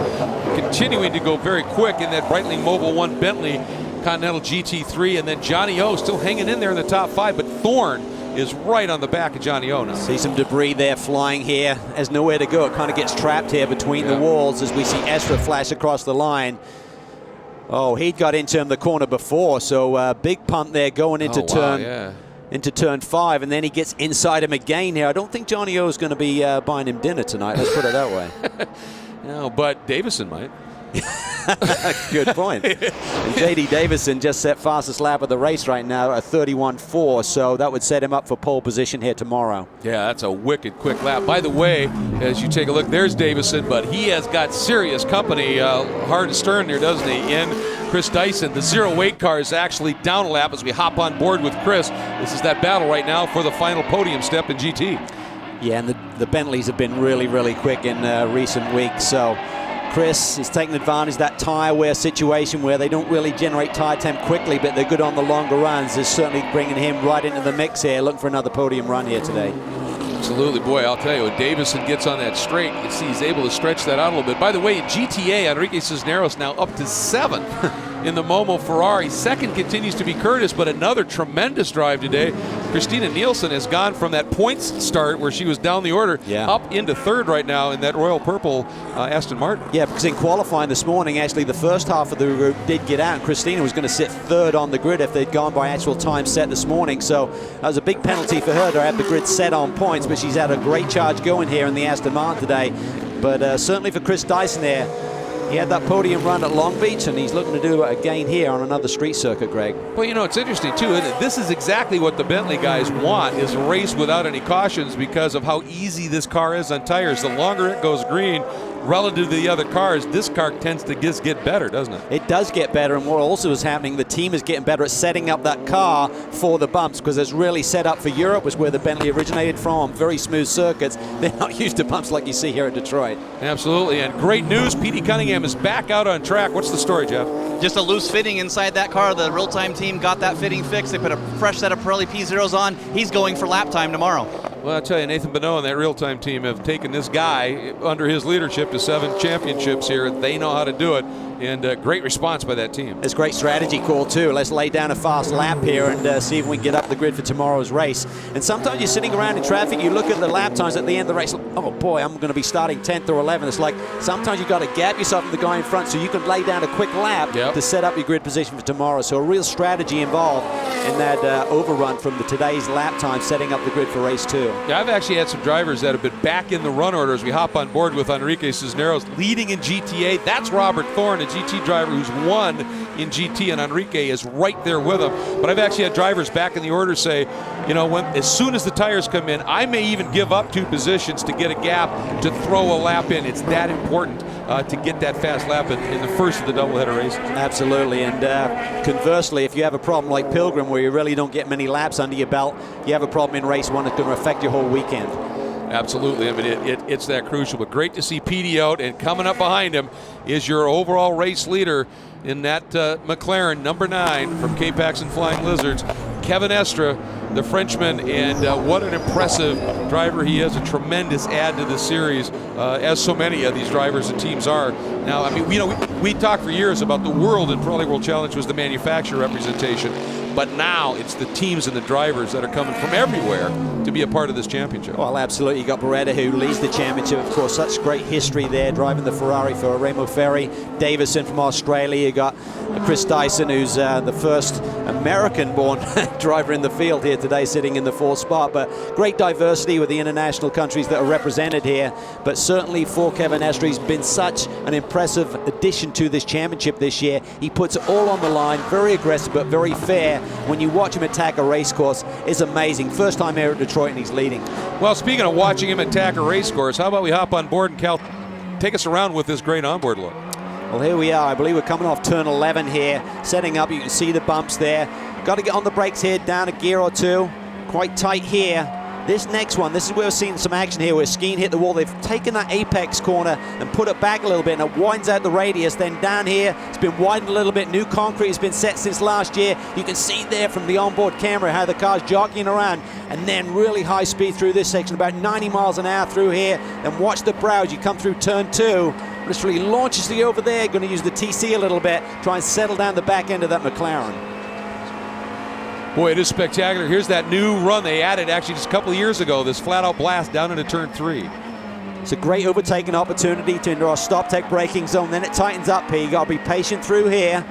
continuing to go very quick in that Breitling Mobile 1 Bentley Continental GT3. And then Johnny O still hanging in there in the top 5, but Thorne is right on the back of Johnny O now. See some debris there flying here. There's nowhere to go. It kind of gets trapped here between the walls as we see Estra flash across the line. Oh, he'd got into him the corner before, so big pump there going into turn 5, and then he gets inside him again here. I don't think Johnny O is going to be buying him dinner tonight. Let's put it that way. No, but Davison might. Good point. And J.D. Davison just set fastest lap of the race right now at 31.4, so that would set him up for pole position here tomorrow. Yeah, that's a wicked quick lap. By the way, as you take a look, there's Davison, but he has got serious company hard and stern there, doesn't he, in Chris Dyson. The zero weight car is actually down a lap as we hop on board with Chris. This is that battle right now for the final podium step in GT. Yeah, and the Bentleys have been really, really quick in recent weeks, so Chris is taking advantage of that tyre wear situation where they don't really generate tyre temp quickly, but they're good on the longer runs. Is certainly bringing him right into the mix here, looking for another podium run here today. Absolutely, boy, I'll tell you, when Davison gets on that straight, you can see he's able to stretch that out a little bit. By the way, in GTA, Enrique Cisneros now up to 7th in the Momo Ferrari. Second continues to be Curtis, but another tremendous drive today. Christina Nielsen has gone from that points start where she was down the order up into 3rd right now in that royal purple Aston Martin. Yeah, because in qualifying this morning, actually the first half of the group did get out, and Christina was going to sit 3rd on the grid if they'd gone by actual time set this morning. So that was a big penalty for her to have the grid set on points, but she's had a great charge going here in the Aston Martin today. But certainly for Chris Dyson there, he had that podium run at Long Beach, and he's looking to do it again here on another street circuit, Greg. Well, you know, it's interesting, too, isn't it? This is exactly what the Bentley guys want, is a race without any cautions because of how easy this car is on tires. The longer it goes green, relative to the other cars, this car tends to just get better, doesn't it? It does get better, and what also is happening, the team is getting better at setting up that car for the bumps, because it's really set up for Europe, was where the Bentley originated from, very smooth circuits. They're not used to bumps like you see here at Detroit. Absolutely, and great news, Petey Cunningham is back out on track. What's the story, Jeff? Just a loose fitting inside that car. The real-time team got that fitting fixed. They put a fresh set of Pirelli P0s on. He's going for lap time tomorrow. Well, I'll tell you, Nathan Bonneau and that real-time team have taken this guy under his leadership to 7 championships here. They know how to do it, and great response by that team. It's great strategy call, too. Let's lay down a fast lap here and see if we can get up the grid for tomorrow's race. And sometimes you're sitting around in traffic, you look at the lap times at the end of the race, oh boy, I'm going to be starting 10th or 11th. It's like sometimes you've got to gap yourself from the guy in front so you can lay down a quick lap to set up your grid position for tomorrow. So a real strategy involved in that overrun from today's lap time, setting up the grid for race 2. Yeah, I've actually had some drivers that have been back in the run order as we hop on board with Enrique Cisneros leading in GTA. That's Robert Thorne, a GT driver who's won in GT, and Enrique is right there with him. But I've actually had drivers back in the order say, you know, as soon as the tires come in, I may even give up 2 positions to get a gap to throw a lap in. It's that important to get that fast lap in the first of the doubleheader race. Absolutely, and conversely, if you have a problem like Pilgrim where you really don't get many laps under your belt, you have a problem in race 1 that's going to affect your whole weekend. Absolutely. I mean, it's that crucial. But great to see Petey out, and coming up behind him is your overall race leader in that McLaren, number 9 from K-Pax and Flying Lizards, Kevin Estra, the Frenchman, and what an impressive driver he is. A tremendous add to the series, as so many of these drivers and teams are. Now, I mean, we talked for years about the world, and Pirelli World Challenge was the manufacturer representation. But now it's the teams and the drivers that are coming from everywhere to be a part of this championship. Well, absolutely. You got Beretta, who leads the championship. Of course, such great history there, driving the Ferrari for Remo Ferri. Davison from Australia. You got Chris Dyson, who's the first American-born driver in the field here today, sitting in the 4th spot. But great diversity with the international countries that are represented here. But certainly for Kevin Estre, he's been such an impressive addition to this championship this year. He puts it all on the line, very aggressive but very fair. When you watch him attack a race course, it's amazing. First time here at Detroit and he's leading. Well, speaking of watching him attack a race course, how about we hop on board and Cal, take us around with this great onboard look. Well, here we are. I believe we're coming off turn 11 here, setting up. You can see the bumps there. Got to get on the brakes here, down a gear or two. Quite tight here. This next one, this is where we're seeing some action here where Skeen hit the wall. They've taken that apex corner and put it back a little bit, and it widens out the radius. Then down here, it's been widened a little bit. New concrete has been set since last year. You can see there from the onboard camera how the car's jockeying around, and then really high speed through this section, about 90 miles an hour through here. Then watch the brow as you come through turn 2. Literally launches you over there. Going to use the TC a little bit, try and settle down the back end of that McLaren. Boy, it is spectacular. Here's that new run they added actually just a couple of years ago, this flat-out blast down into turn 3. It's a great overtaking opportunity to enter our stop-tech braking zone. Then it tightens up here. You got to be patient through here.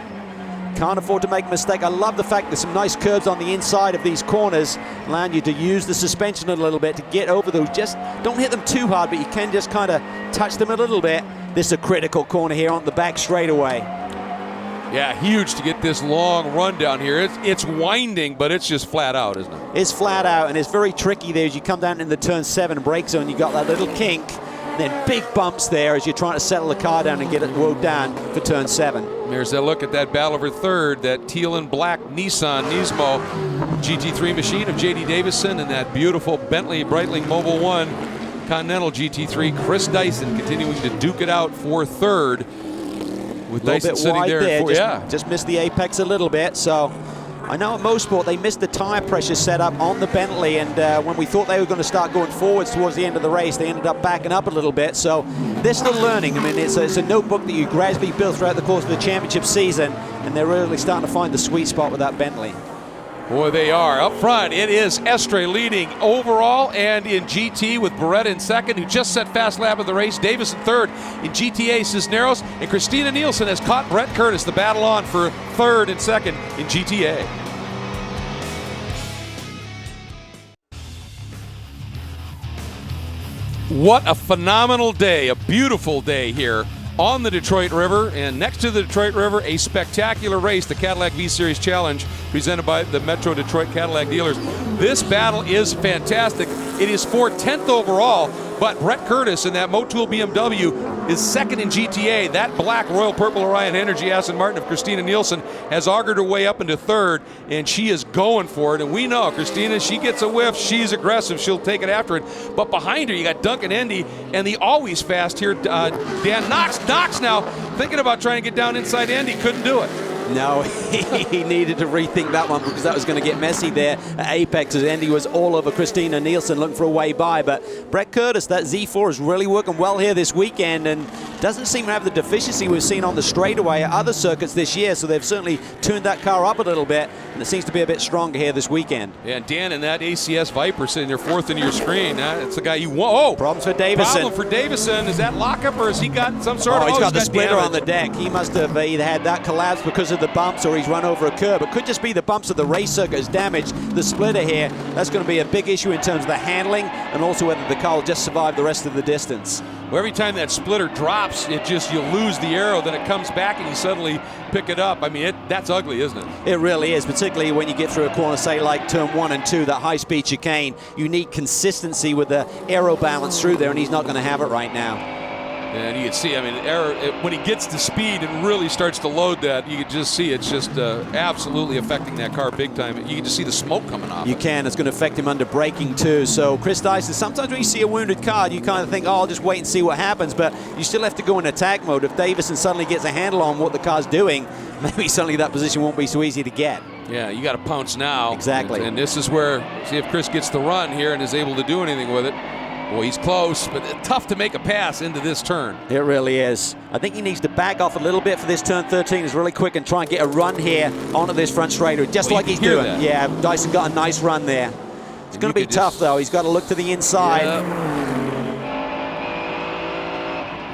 Can't afford to make a mistake. I love the fact there's some nice curves on the inside of these corners, allowing you to use the suspension a little bit to get over those. Just don't hit them too hard, but you can just kind of touch them a little bit. This is a critical corner here on the back straightaway. Yeah, huge to get this long run down here. It's winding, but it's just flat out, isn't it? It's flat out, and it's very tricky there as you come down in the turn 7 brake zone. You got that little kink, then big bumps there as you're trying to settle the car down and get it rode down for turn 7. There's a look at that battle over third, that teal and black Nissan Nismo GT3 machine of J.D. Davison and that beautiful Bentley Breitling Mobil 1 Continental GT3. Chris Dyson continuing to duke it out for third. With Dyson sitting there. Just missed the apex a little bit. So I know at Mosport they missed the tire pressure setup on the Bentley, and when we thought they were going to start going forwards towards the end of the race, they ended up backing up a little bit. So they're still learning. I mean, it's a notebook that you gradually build throughout the course of the championship season, and they're really starting to find the sweet spot with that Bentley. Boy, they are. Up front, it is Estre leading overall and in GT with Beretta in second, who just set fast lap of the race. Davis in third. In GTA, Cisneros and Christina Nielsen has caught Brett Curtis. The battle on for third and second in GTA. What a phenomenal day, a beautiful day here on the Detroit River, and next to the Detroit River, a spectacular race, the Cadillac V-Series Challenge, presented by the Metro Detroit Cadillac dealers. This battle is fantastic. It is for 10th overall, but Brett Curtis in that Motul BMW is second in GTA. That black Royal Purple Orion Energy Aston Martin of Christina Nielsen has augured her way up into third, and she is going for it. And we know Christina, she gets a whiff, she's aggressive, she'll take it after it. But behind her, you got Duncan Endy and the always fast here, Dan Knox. Knox now thinking about trying to get down inside Endy, couldn't do it. No, he needed to rethink that one because that was going to get messy there at Apex as Endy was all over Christina Nielsen looking for a way by. But Brett Curtis, that Z4 is really working well here this weekend and doesn't seem to have the deficiency we've seen on the straightaway at other circuits this year. So they've certainly tuned that car up a little bit, and it seems to be a bit stronger here this weekend. Yeah, and Dan and that ACS Viper sitting there fourth in your screen. That's the guy you want. Oh, problems for Davison. Problem for Davison. Is that lockup or has he got some sort of? He's got the splitter damage on the deck. He must have either had that collapse because of the bumps or he's run over a curb. It could just be the bumps of the race circuit has damaged the splitter here. That's going to be a big issue in terms of the handling and also whether the car will just survive the rest of the distance. Well, every time that splitter drops, you lose the arrow, then it comes back and you suddenly pick it up. I mean, that's ugly, isn't it? It really is, particularly when you get through a corner, say like turn 1 and 2, that high-speed chicane. You need consistency with the aero balance through there, and he's not going to have it right now. And you can see, I mean, when he gets to speed and really starts to load that, you can just see it's just absolutely affecting that car big time. You can just see the smoke coming off. You can. It's going to affect him under braking too. So Chris Dyson, sometimes when you see a wounded car, you kind of think, oh, I'll just wait and see what happens. But you still have to go in attack mode. If Davison suddenly gets a handle on what the car's doing, maybe suddenly that position won't be so easy to get. Yeah, you got to pounce now. Exactly. And this is where, see if Chris gets the run here and is able to do anything with it. Boy, he's close, but tough to make a pass into this turn. It really is. I think he needs to back off a little bit for this turn 13. Is really quick and try and get a run here onto this front straightaway, just like he's doing. That. Yeah, Dyson got a nice run there. It's going to be tough, though. He's got to look to the inside.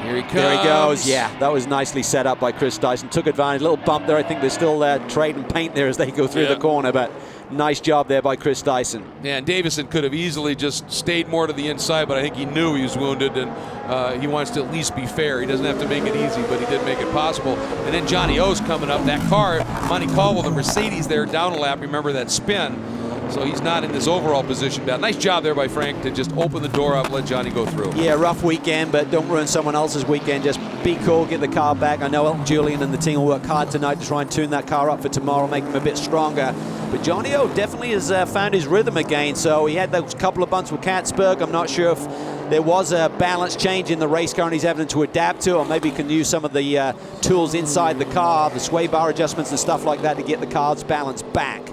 Here he comes. There he goes. Yeah, that was nicely set up by Chris Dyson. Took advantage. A little bump there. I think they're still trading paint there as they go through the corner, but Nice job there by Chris Dyson. Yeah, and Davison could have easily just stayed more to the inside, but I think he knew he was wounded, and he wants to at least be fair. He doesn't have to make it easy, but he did make it possible. And then Johnny O's coming up. That car, Monte Carlo, the Mercedes there, down a lap. Remember that spin. So he's not in his overall position. Nice job there by Frank to just open the door up, let Johnny go through. Yeah, rough weekend, but don't ruin someone else's weekend. Just be cool, get the car back. I know Elton Julian and the team will work hard tonight to try and tune that car up for tomorrow, make him a bit stronger. But Johnny O definitely has found his rhythm again. So he had those couple of bumps with Katzberg. I'm not sure if there was a balance change in the race car and he's having to adapt to, or maybe he can use some of the tools inside the car, the sway bar adjustments and stuff like that to get the car's balance back.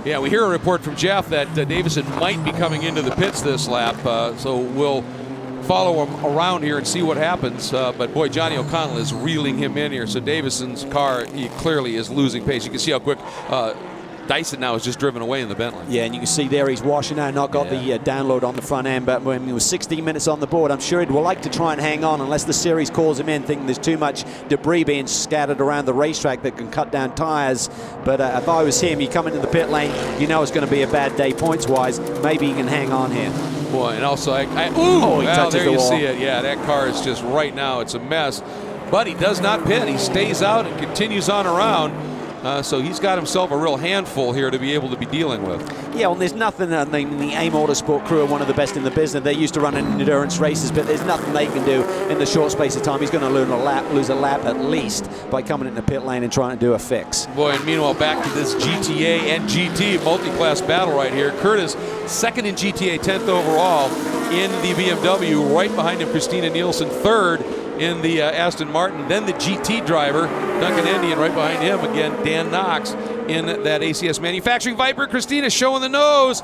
Yeah, we hear a report from Jeff that Davison might be coming into the pits this lap, so we'll follow him around here and see what happens. But boy, Johnny O'Connell is reeling him in here, so Davison's car, he clearly is losing pace. You can see how quick Dyson now is just driven away in the Bentley. Yeah, and you can see there he's washing out, not got the download on the front end, but when he was 16 minutes on the board, I'm sure he'd like to try and hang on unless the series calls him in, thinking there's too much debris being scattered around the racetrack that can cut down tires. But if I was him, you come into the pit lane, you know it's going to be a bad day points-wise. Maybe he can hang on here. Boy, and also, he touches there the you wall. see it. Yeah, that car is just right now, it's a mess. But he does not pit. He stays out and continues on around. So he's got himself a real handful here to be able to be dealing with. Yeah, well, there's nothing. The AIM Autosport crew are one of the best in the business. They're used to running endurance races, but there's nothing they can do in the short space of time. He's going to lose a lap at least by coming in the pit lane and trying to do a fix. Boy, and meanwhile, back to this GTA and GT multi-class battle right here. Curtis, second in GTA, 10th overall in the BMW. Right behind him, Christina Nielsen, third in the Aston Martin. Then the GT driver, Duncan Endy, and right behind him again, Dan Knox in that ACS Manufacturing Viper. Christina showing the nose,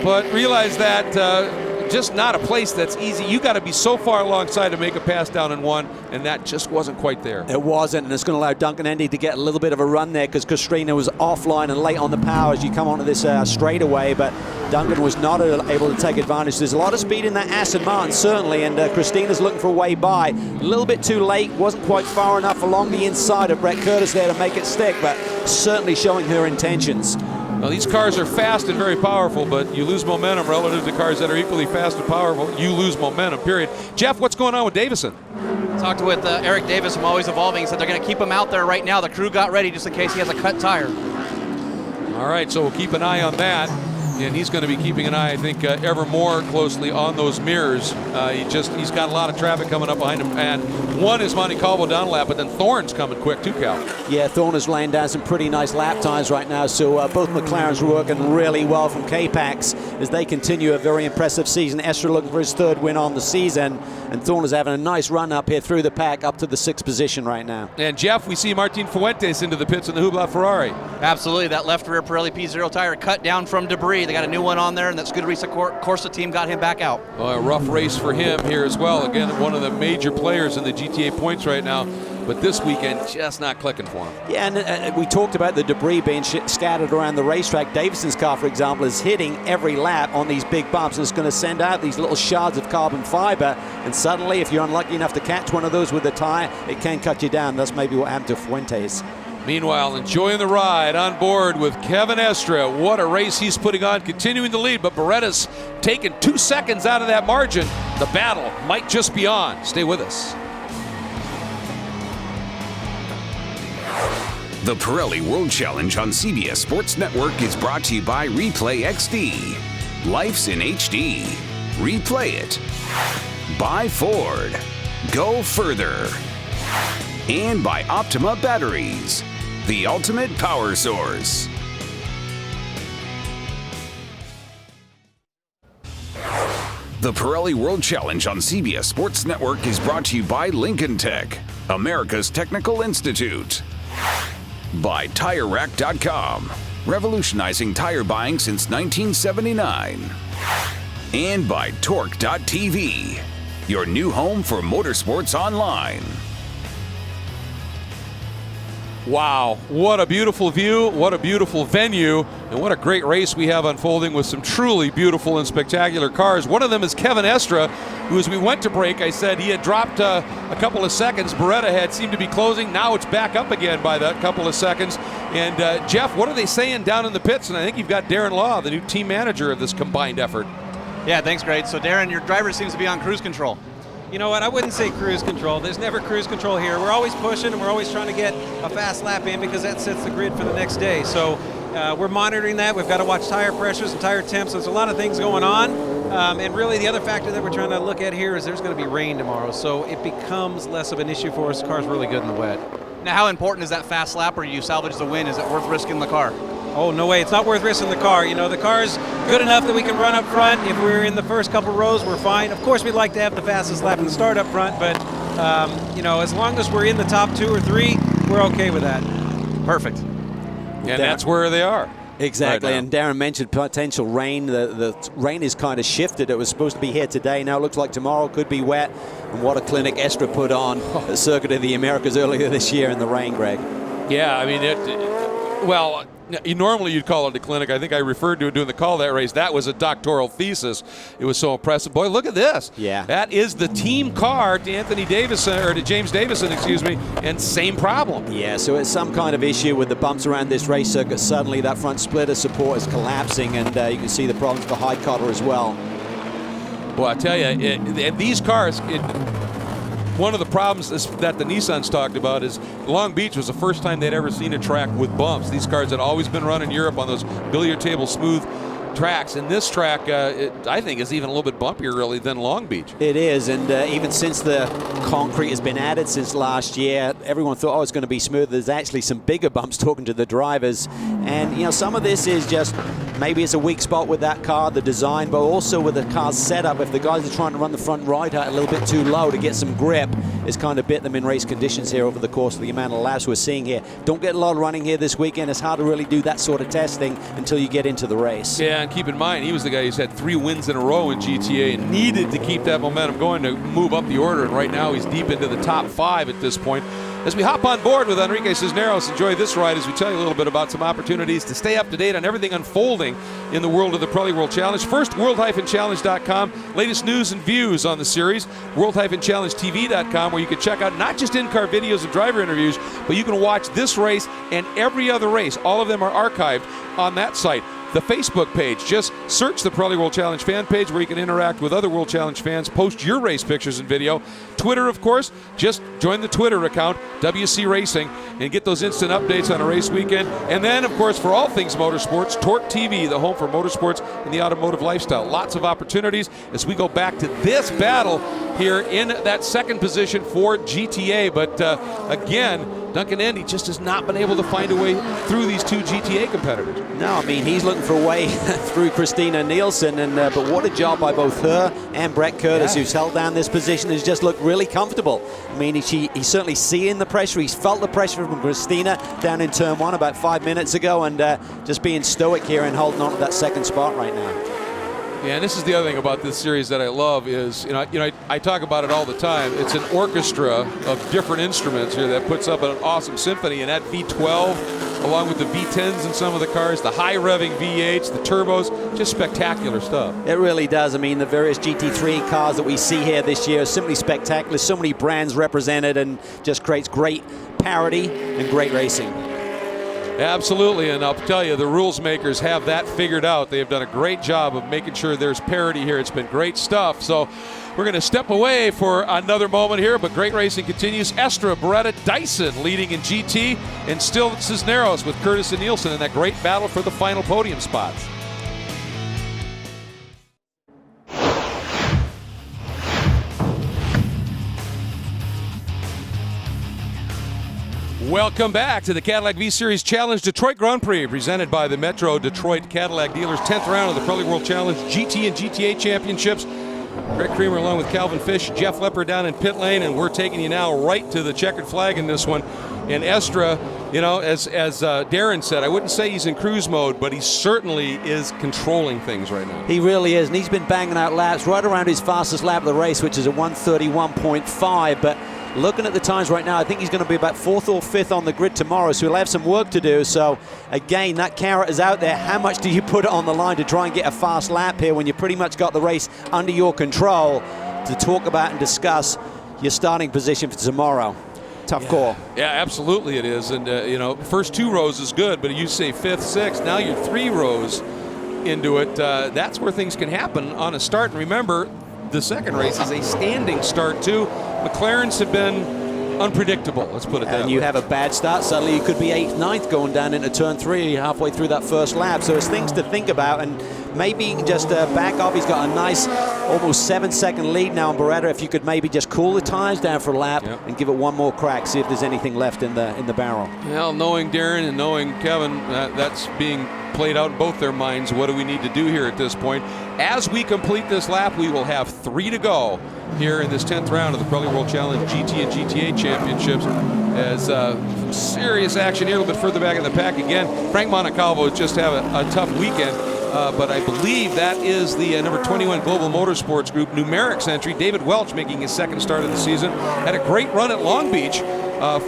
but realize that just not a place that's easy. You got to be so far alongside to make a pass down in one, and that just wasn't quite there. It wasn't, and it's going to allow Duncan Endy to get a little bit of a run there because Christina was offline and late on the power as you come onto this straightaway, but Duncan was not able to take advantage. There's a lot of speed in that Aston Martin, certainly, and Christina's looking for a way by. A little bit too late, wasn't quite far enough along the inside of Brett Curtis there to make it stick, but certainly showing her intentions. Well, these cars are fast and very powerful, but you lose momentum relative to cars that are equally fast and powerful. You lose momentum, period. Jeff, what's going on with Davison? Talked with Eric Davis from Always Evolving. He said they're going to keep him out there right now. The crew got ready just in case he has a cut tire. All right, so we'll keep an eye on that. And he's going to be keeping an eye, I think, ever more closely on those mirrors. He's got a lot of traffic coming up behind him. And one is Monte Carlo down lap, but then Thorne's coming quick too, Cal. Yeah, Thorne is laying down some pretty nice lap times right now. So both McLarens are working really well from K-Pax as they continue a very impressive season. Estra looking for his third win on the season. And Thorne is having a nice run up here through the pack up to the 6th position right now. And Jeff, we see Martin Fuentes into the pits in the Hublot Ferrari. Absolutely. That left rear Pirelli P0 tire cut down from debris. They got a new one on there, and that Scuderia Corsa team got him back out. Well, a rough race for him here as well. Again, one of the major players in the GTA points right now, but this weekend just not clicking for him. Yeah, and we talked about the debris being scattered around the racetrack. Davison's car, for example, is hitting every lap on these big bumps, and it's going to send out these little shards of carbon fiber, and suddenly, if you're unlucky enough to catch one of those with a tire, it can cut you down. That's maybe what happened to Fuentes. Meanwhile, enjoying the ride on board with Kevin Estra. What a race he's putting on, continuing to lead, but Beretta's taking 2 seconds out of that margin. The battle might just be on. Stay with us. The Pirelli World Challenge on CBS Sports Network is brought to you by Replay XD. Life's in HD. Replay it. By Ford. Go further. And by Optima Batteries, the ultimate power source. The Pirelli World Challenge on CBS Sports Network is brought to you by Lincoln Tech, America's Technical Institute. By TireRack.com, revolutionizing tire buying since 1979. And by Torque.tv, your new home for motorsports online. Wow, what a beautiful view, what a beautiful venue, and what a great race we have unfolding with some truly beautiful and spectacular cars. One of them is Kevin Estra, who, as we went to break, I said he had dropped a couple of seconds. Beretta had seemed to be closing. Now it's back up again by that couple of seconds. And Jeff, what are they saying down in the pits? And I think you've got Darren Law, the new team manager of this combined effort. Yeah, thanks, Greg. So, Darren, your driver seems to be on cruise control. You know what, I wouldn't say cruise control. There's never cruise control here. We're always pushing and we're always trying to get a fast lap in because that sets the grid for the next day. So we're monitoring that. We've got to watch tire pressures and tire temps. There's a lot of things going on. And really the other factor that we're trying to look at here is there's going to be rain tomorrow. So it becomes less of an issue for us. The car's really good in the wet. Now, how important is that fast lap where you salvage the win? Is it worth risking the car? Oh, no way. It's not worth risking the car. You know, the car's good enough that we can run up front. If we're in the first couple rows, we're fine. Of course, we'd like to have the fastest lap in the start up front, but, you know, as long as we're in the top 2 or 3, we're okay with that. Perfect. And that's where they are. Exactly, right and Darren mentioned potential rain. The rain is kind of shifted. It was supposed to be here today. Now it looks like tomorrow could be wet. And what a clinic Estra put on at Circuit of the Americas earlier this year in the rain, Greg. Yeah, I mean, well, normally you'd call it a clinic. I think I referred to it during the call of that race. That was a doctoral thesis. It was so impressive. Boy, look at this. Yeah. That is the team car to Anthony Davison, or to James Davison, excuse me, and same problem. Yeah, so it's some kind of issue with the bumps around this race circuit. Suddenly that front splitter support is collapsing, and you can see the problems for High Cotter as well. Well, I tell you, these cars, one of the problems that the Nissans talked about is Long Beach was the first time they'd ever seen a track with bumps. These cars had always been run in Europe on those billiard table smooth tracks, and this track, I think, is even a little bit bumpier, really, than Long Beach. It is, and even since the concrete has been added since last year, everyone thought, oh, it's going to be smooth. There's actually some bigger bumps talking to the drivers, and, you know, some of this is just maybe it's a weak spot with that car, the design, but also with the car's setup. If the guys are trying to run the front right out a little bit too low to get some grip, it's kind of bit them in race conditions here over the course of the amount of laps we're seeing here. Don't get a lot of running here this weekend. It's hard to really do that sort of testing until you get into the race. Yeah, and keep in mind, he was the guy who's had 3 wins in a row in GTA and needed to keep that momentum going to move up the order, and right now he's deep into the top 5 at this point. As we hop on board with Enrique Cisneros, enjoy this ride as we tell you a little bit about some opportunities to stay up to date on everything unfolding in the world of the Pirelli World Challenge. First, world-challenge.com, latest news and views on the series. World-ChallengeTV.com, where you can check out not just in-car videos and driver interviews, but you can watch this race and every other race. All of them are archived on that site. The Facebook page, just search the Pirelli World Challenge fan page where you can interact with other World Challenge fans, post your race pictures and video. Twitter, of course, just join the Twitter account, WC Racing, and get those instant updates on a race weekend. And then, of course, for all things motorsports, Torque TV, the home for motorsports and the automotive lifestyle. Lots of opportunities as we go back to this battle here in that second position for GTA. But again, Duncan Endy just has not been able to find a way through these 2 GTA competitors. No, I mean, he's looking for a way through Christina Nielsen, and but what a job by both her and Brett Curtis, who's held down this position, has just looked really comfortable. I mean, he's certainly seeing the pressure. He's felt the pressure from Christina down in turn 1 about 5 minutes ago, and just being stoic here and holding on to that second spot right now. Yeah, and this is the other thing about this series that I love is, I talk about it all the time. It's an orchestra of different instruments here that puts up an awesome symphony, and that V12, along with the V10s in some of the cars, the high revving V8s, the turbos, just spectacular stuff. It really does. I mean, the various GT3 cars that we see here this year are simply spectacular. So many brands represented, and just creates great parity and great racing. Absolutely, and I'll tell you, the rules makers have that figured out. They have done a great job of making sure there's parity here. It's been great stuff. So we're going to step away for another moment here, but great racing continues. Estra, Beretta, Dyson leading in GT, and still Cisneros with Curtis and Nielsen in that great battle for the final podium spots. Welcome back to the Cadillac V-Series Challenge Detroit Grand Prix, presented by the Metro Detroit Cadillac dealers. 10th round of the Pirelli World Challenge GT and GTA Championships. Greg Creamer along with Calvin Fish, Jeff Lepper down in pit lane, and we're taking you now right to the checkered flag in this one. And Estra, as Darren said, I wouldn't say he's in cruise mode, but he certainly is controlling things right now. He really is, and he's been banging out laps right around his fastest lap of the race, which is a 131.5, but looking at the times right now, I think he's going to be about 4th or 5th on the grid tomorrow, so he'll have some work to do. So again, that carrot is out there. How much do you put it on the line to try and get a fast lap here when you pretty much got the race under your control to talk about and discuss your starting position for tomorrow? Tough call. Yeah, absolutely it is. And, first 2 rows is good, but you say 5th, 6th, now you're 3 rows into it. That's where things can happen on a start. And remember, the second race is a standing start, too. McLarens have been unpredictable, let's put it that way. And you have a bad start, suddenly you could be 8th, 9th going down into turn 3 halfway through that first lap. So it's things to think about, and maybe you can just back off. He's got a nice almost 7-second lead now on Beretta. If you could maybe just cool the tires down for a lap and give it one more crack, see if there's anything left in the barrel. Well, knowing Darren and knowing Kevin, that's being played out in both their minds. What do we need to do here at this point? As we complete this lap, we will have 3 to go here in this 10th round of the Pirelli World Challenge GT and GTA Championships. As some serious action here, a little bit further back in the pack again. Frank Montecalvo just have a tough weekend, but I believe that is the number 21 Global Motorsports Group Numerics entry. David Welch making his 2nd start of the season. Had a great run at Long Beach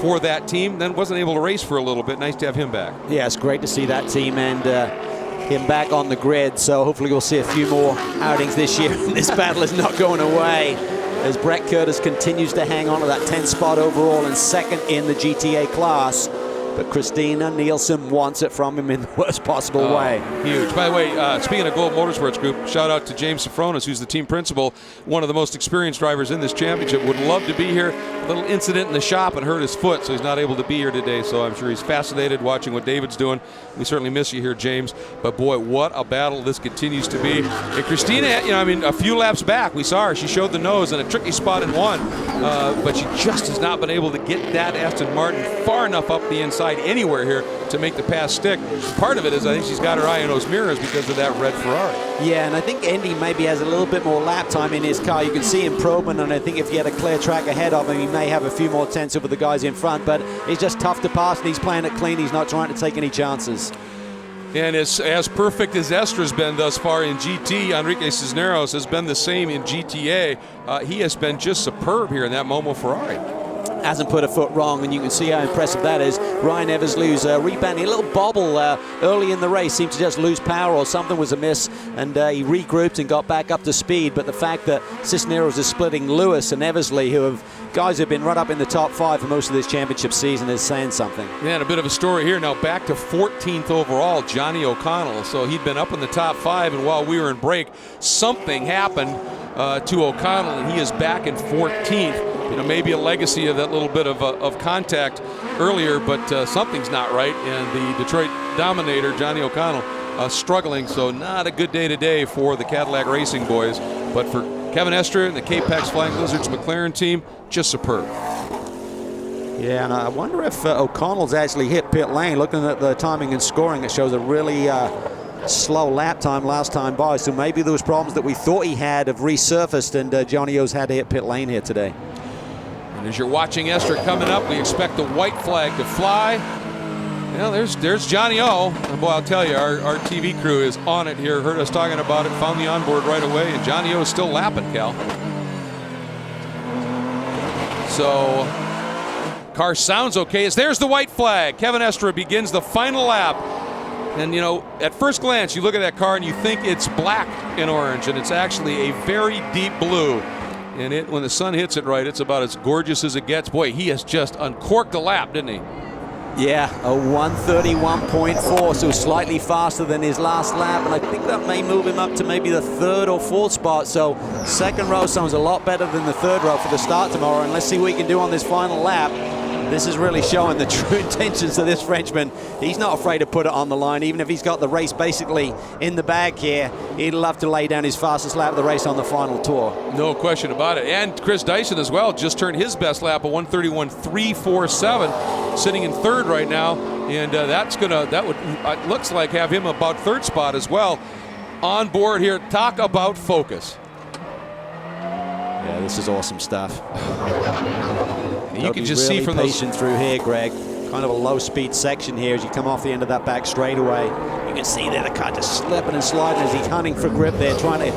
for that team, then wasn't able to race for a little bit. Nice to have him back. Yeah, it's great to see that team and him back on the grid. So hopefully we'll see a few more outings this year. This battle is not going away as Brett Curtis continues to hang on to that 10th spot overall and 2nd in the GTA class. But Christina Nielsen wants it from him in the worst possible way. Huge. By the way, speaking of Global Motorsports Group, shout out to James Safronis, who's the team principal, one of the most experienced drivers in this championship. Would love to be here. A little incident in the shop and hurt his foot, so he's not able to be here today. So I'm sure he's fascinated watching what David's doing. We certainly miss you here, James. But boy, what a battle this continues to be. And Christina, a few laps back, we saw her. She showed the nose in a tricky spot in 1, but she just has not been able to get that Aston Martin far enough up the inside anywhere here to make the pass stick. Part of it is I think she's got her eye in those mirrors because of that red Ferrari. Yeah, and I think Indy maybe has a little bit more lap time in his car. You can see him probing, and I think if he had a clear track ahead of him, he may have a few more tenths over the guys in front, but it's just tough to pass, and he's playing it clean. He's not trying to take any chances. And as perfect as Estra's been thus far in GT, Enrique Cisneros has been the same in GTA. He has been just superb here in that Momo Ferrari. Hasn't put a foot wrong, and you can see how impressive that is. Ryan Eversley's rebounding, a little bobble early in the race, seemed to just lose power or something was amiss, and he regrouped and got back up to speed. But the fact that Cisneros is splitting Lewis and Eversley, guys who have been right up in the top 5 for most of this championship season, is saying something. Yeah, and a bit of a story here. Now back to 14th overall, Johnny O'Connell. So he'd been up in the top 5, and while we were in break, something happened to O'Connell, and he is back in 14th. Maybe a legacy of that little bit of contact earlier, but something's not right. And the Detroit Dominator, Johnny O'Connell, struggling. So not a good day today for the Cadillac Racing boys. But for Kevin Estre and the K-Pax Flying Lizards McLaren team, just superb. Yeah, and I wonder if O'Connell's actually hit pit lane. Looking at the timing and scoring, it shows a really slow lap time last time by. So maybe those problems that we thought he had have resurfaced, and Johnny O's had to hit pit lane here today. And as you're watching Estre coming up, we expect the white flag to fly. Well, there's Johnny O. And boy, I'll tell you, our TV crew is on it here. Heard us talking about it, found the onboard right away, and Johnny O is still lapping, Cal. So, car sounds okay. There's the white flag. Kevin Estre begins the final lap. And, at first glance, you look at that car and you think it's black and orange, and it's actually a very deep blue. And when the sun hits it right, it's about as gorgeous as it gets. Boy, he has just uncorked the lap, didn't he? Yeah, a 1:31.4, so slightly faster than his last lap, and I think that may move him up to maybe the 3rd or 4th spot. So 2nd row sounds a lot better than the 3rd row for the start tomorrow, and let's see what he can do on this final lap. This is really showing the true intentions of this Frenchman. He's not afraid to put it on the line, even if he's got the race basically in the bag here. He'd love to lay down his fastest lap of the race on the final tour. No question about it. And Chris Dyson as well just turned his best lap, a 1:31.347, sitting in 3rd right now. And that would looks like have him about 3rd spot as well. On board here, talk about focus. Yeah, this is awesome stuff. You can just really see from patient through here, Greg. Kind of a low-speed section here as you come off the end of that back straightaway. You can see there the car just slipping and sliding as he's hunting for grip there, trying to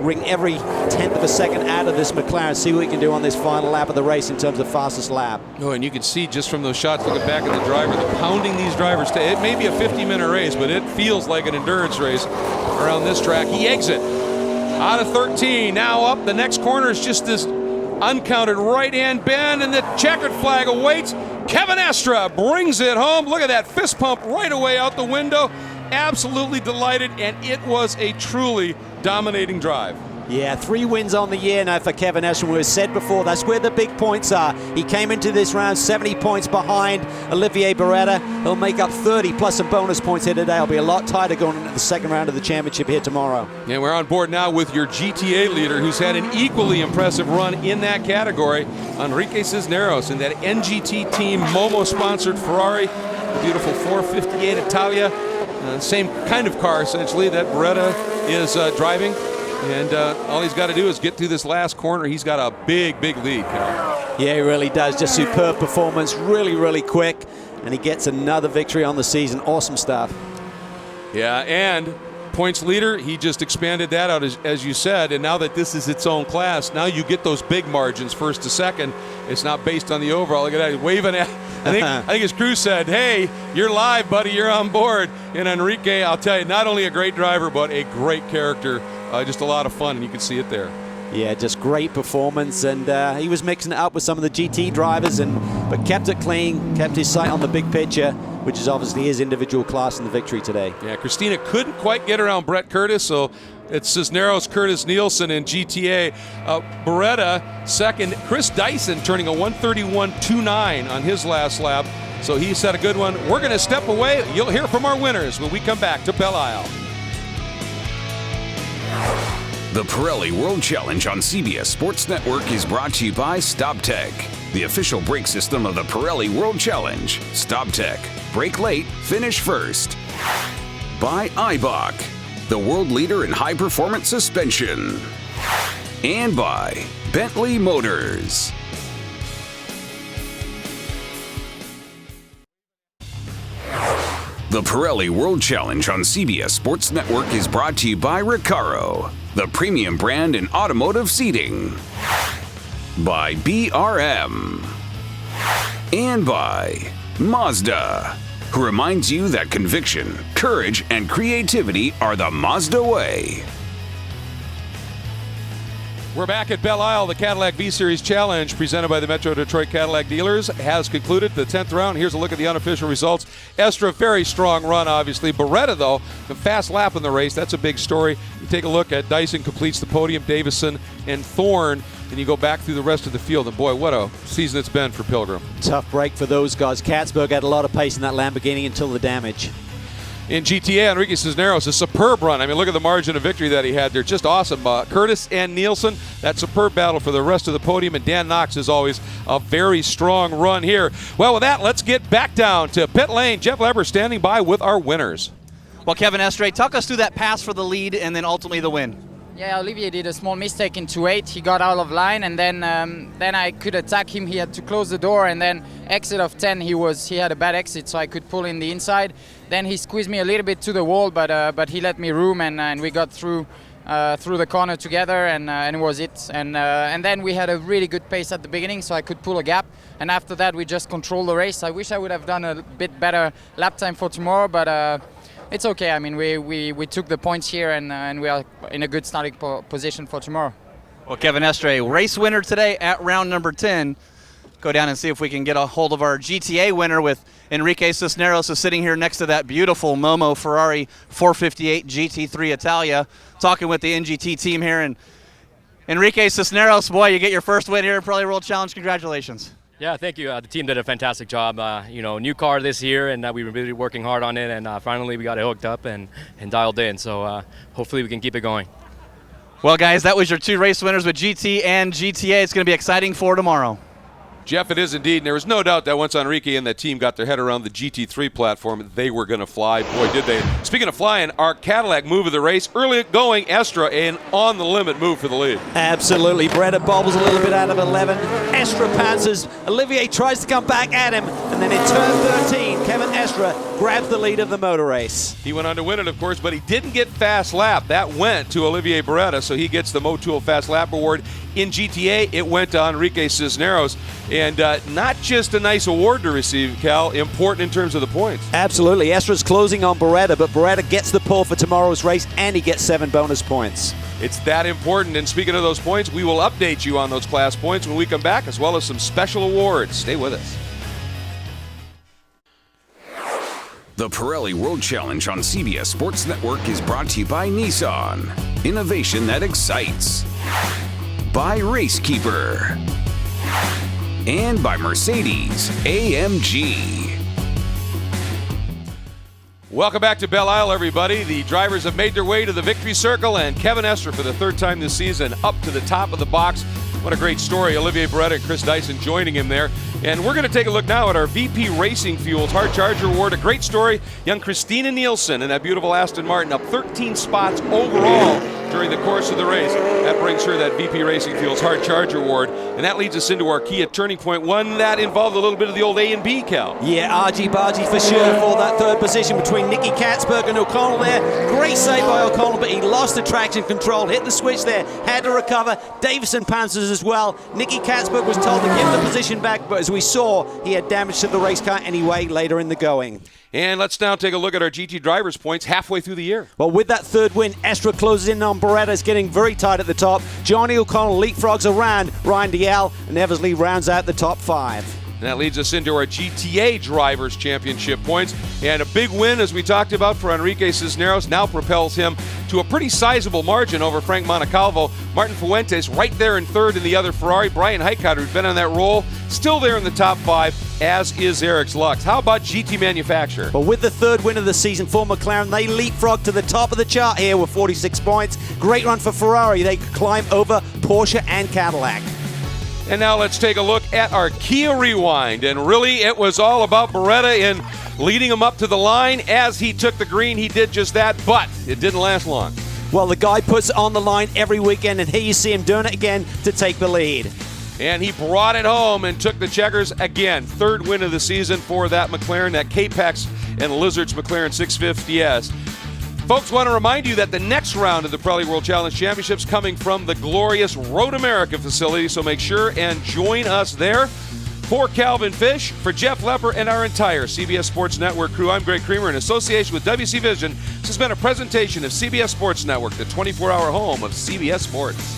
wring every tenth of a second out of this McLaren, see what he can do on this final lap of the race in terms of fastest lap. Oh, and you can see just from those shots, looking back at the driver, the pounding these drivers. It may be a 50-minute race, but it feels like an endurance race around this track. He exits out of 13. Now up the next corner is just this uncounted right-hand bend, and the checkered flag awaits. Kevin Estre brings it home. Look at that fist pump right away out the window. Absolutely delighted, and it was a truly dominating drive. Yeah, 3 wins on the year now for Kevin Estre. We've said before, that's where the big points are. He came into this round 70 points behind Olivier Beretta. He'll make up 30 plus some bonus points here today. It'll be a lot tighter going into the second round of the championship here tomorrow. And we're on board now with your GTA leader, who's had an equally impressive run in that category, Enrique Cisneros, in that NGT team Momo-sponsored Ferrari, the beautiful 458 Italia. Same kind of car, essentially, that Beretta is driving. And all he's got to do is get through this last corner. He's got a big, big lead, Cal. Yeah, he really does. Just superb performance, really, really quick. And he gets another victory on the season. Awesome stuff. Yeah, and points leader, he just expanded that out, as you said. And now that this is its own class, now you get those big margins first to second. It's not based on the overall. Look at that, he's waving at. I think his crew said, hey, you're live, buddy, you're on board. And Enrique, I'll tell you, not only a great driver, but a great character. Just a lot of fun, and you can see it there. Yeah, just great performance, and he was mixing it up with some of the GT drivers, but kept it clean, kept his sight on the big picture, which is obviously his individual class in the victory today. Yeah, Christina couldn't quite get around Brett Curtis, so it's Cisneros, Curtis Nielsen in GTA. Beretta second, Chris Dyson turning a 131.29 on his last lap, so he set a good one. We're going to step away. You'll hear from our winners when we come back to Belle Isle. The Pirelli World Challenge on CBS Sports Network is brought to you by StopTech, the official brake system of the Pirelli World Challenge. StopTech, brake late, finish first. By Eibach, the world leader in high-performance suspension. And by Bentley Motors. The Pirelli World Challenge on CBS Sports Network is brought to you by Recaro, the premium brand in automotive seating. By BRM. And by Mazda, who reminds you that conviction, courage, and creativity are the Mazda way. We're back at Belle Isle. The Cadillac V-Series Challenge presented by the Metro Detroit Cadillac dealers has concluded the 10th round. Here's a look at the unofficial results. Estre, very strong run, obviously. Beretta, though, the fast lap in the race. That's a big story. You take a look at Dyson completes the podium, Davison and Thorne, and you go back through the rest of the field. And, boy, what a season it's been for Pilgrim. Tough break for those guys. Katzberg had a lot of pace in that Lamborghini until the damage. In GTA, Enrique Cisneros, a superb run. I mean, look at the margin of victory that he had there. Just awesome. Curtis and Nielsen, that superb battle for the rest of the podium. And Dan Knox, as always, a very strong run here. Well, with that, let's get back down to pit lane. Jeff Leber standing by with our winners. Well, Kevin Estre, talk us through that pass for the lead and then ultimately the win. Yeah, Olivier did a small mistake in 2.8. He got out of line, and then I could attack him. He had to close the door, and then exit of 10, he had a bad exit, so I could pull in the inside. Then he squeezed me a little bit to the wall, but he let me room, and we got through the corner together, and it was it. And then we had a really good pace at the beginning, so I could pull a gap. And after that, we just controlled the race. I wish I would have done a bit better lap time for tomorrow, but it's okay. I mean, we took the points here, and we are in a good starting position for tomorrow. Well, Kevin Estre, race winner today at round number 10. Go down and see if we can get a hold of our GTA winner with Enrique Cisneros, is sitting here next to that beautiful Momo Ferrari 458 GT3 Italia, talking with the NGT team here. And Enrique Cisneros, boy, you get your first win here at Pirelli World Challenge. Congratulations. Yeah, thank you. The team did a fantastic job. New car this year, and we've been really working hard on it, and finally we got it hooked up and dialed in. So hopefully we can keep it going. Well, guys, that was your 2 race winners with GT and GTA. It's going to be exciting for tomorrow. Jeff, it is indeed, and there was no doubt that once Enrique and that team got their head around the GT3 platform, they were going to fly. Boy, did they. Speaking of flying, our Cadillac move of the race, early going Estra, an on-the-limit move for the lead. Absolutely. Beretta bobbles a little bit out of 11. Estra pantsers. Olivier tries to come back at him, and then in turn 13, Kevin Estra grabs the lead of the motor race. He went on to win it, of course, but he didn't get fast lap. That went to Olivier Beretta, so he gets the Motul Fast Lap Award. In GTA, it went to Enrique Cisneros. And not just a nice award to receive, Cal, important in terms of the points. Absolutely. Estra's closing on Beretta, but Beretta gets the pull for tomorrow's race, and he gets 7 bonus points. It's that important. And speaking of those points, we will update you on those class points when we come back, as well as some special awards. Stay with us. The Pirelli World Challenge on CBS Sports Network is brought to you by Nissan. Innovation that excites. By Racekeeper. And by Mercedes-AMG. Welcome back to Belle Isle, everybody. The drivers have made their way to the victory circle, and Kevin Estra, for the 3rd time this season, up to the top of the box. What a great story. Olivier Beretta and Chris Dyson joining him there. And we're going to take a look now at our VP Racing Fuels Hard Charger Award. A great story. Young Christina Nielsen and that beautiful Aston Martin up 13 spots overall during the course of the race. That brings her that VP Racing Fuels Hard Charger Award. And that leads us into our Kia Turning Point, one that involved a little bit of the old A and B, Cal. Yeah, argy-bargy for sure for that 3rd position between Nicky Katzberg and O'Connell there. Great save by O'Connell, but he lost the traction control, hit the switch there, had to recover. Davison pantsers as well. Nicky Katzberg was told to give the position back, but as we saw, he had damage to the race car anyway later in the going. And let's now take a look at our GT drivers' points halfway through the year. Well, with that 3rd win, Estra closes in on Beretta. It's getting very tight at the top. Johnny O'Connell leapfrogs around Ryan Dial, and Eversley rounds out the top 5. And that leads us into our GTA Drivers' Championship points. And a big win, as we talked about, for Enrique Cisneros now propels him to a pretty sizable margin over Frank Montecalvo. Martin Fuentes right there in 3rd in the other Ferrari. Brian Highcutter, who's been on that roll, still there in the top 5, as is Eric Lux. How about GT Manufacturer? Well, with the 3rd win of the season for McLaren, they leapfrog to the top of the chart here with 46 points. Great run for Ferrari. They could climb over Porsche and Cadillac. And now let's take a look at our Kia Rewind. And really, it was all about Beretta in leading him up to the line. As he took the green, he did just that, but it didn't last long. Well, the guy puts it on the line every weekend, and here you see him doing it again to take the lead. And he brought it home and took the checkers again. 3rd win of the season for that McLaren, that K-Pex and Lizards McLaren 650S. Folks, want to remind you that the next round of the Pirelli World Challenge Championships coming from the glorious Road America facility, so make sure and join us there. For Calvin Fish, for Jeff Lepper, and our entire CBS Sports Network crew, I'm Greg Creamer in association with WC Vision. This has been a presentation of CBS Sports Network, the 24-hour home of CBS Sports.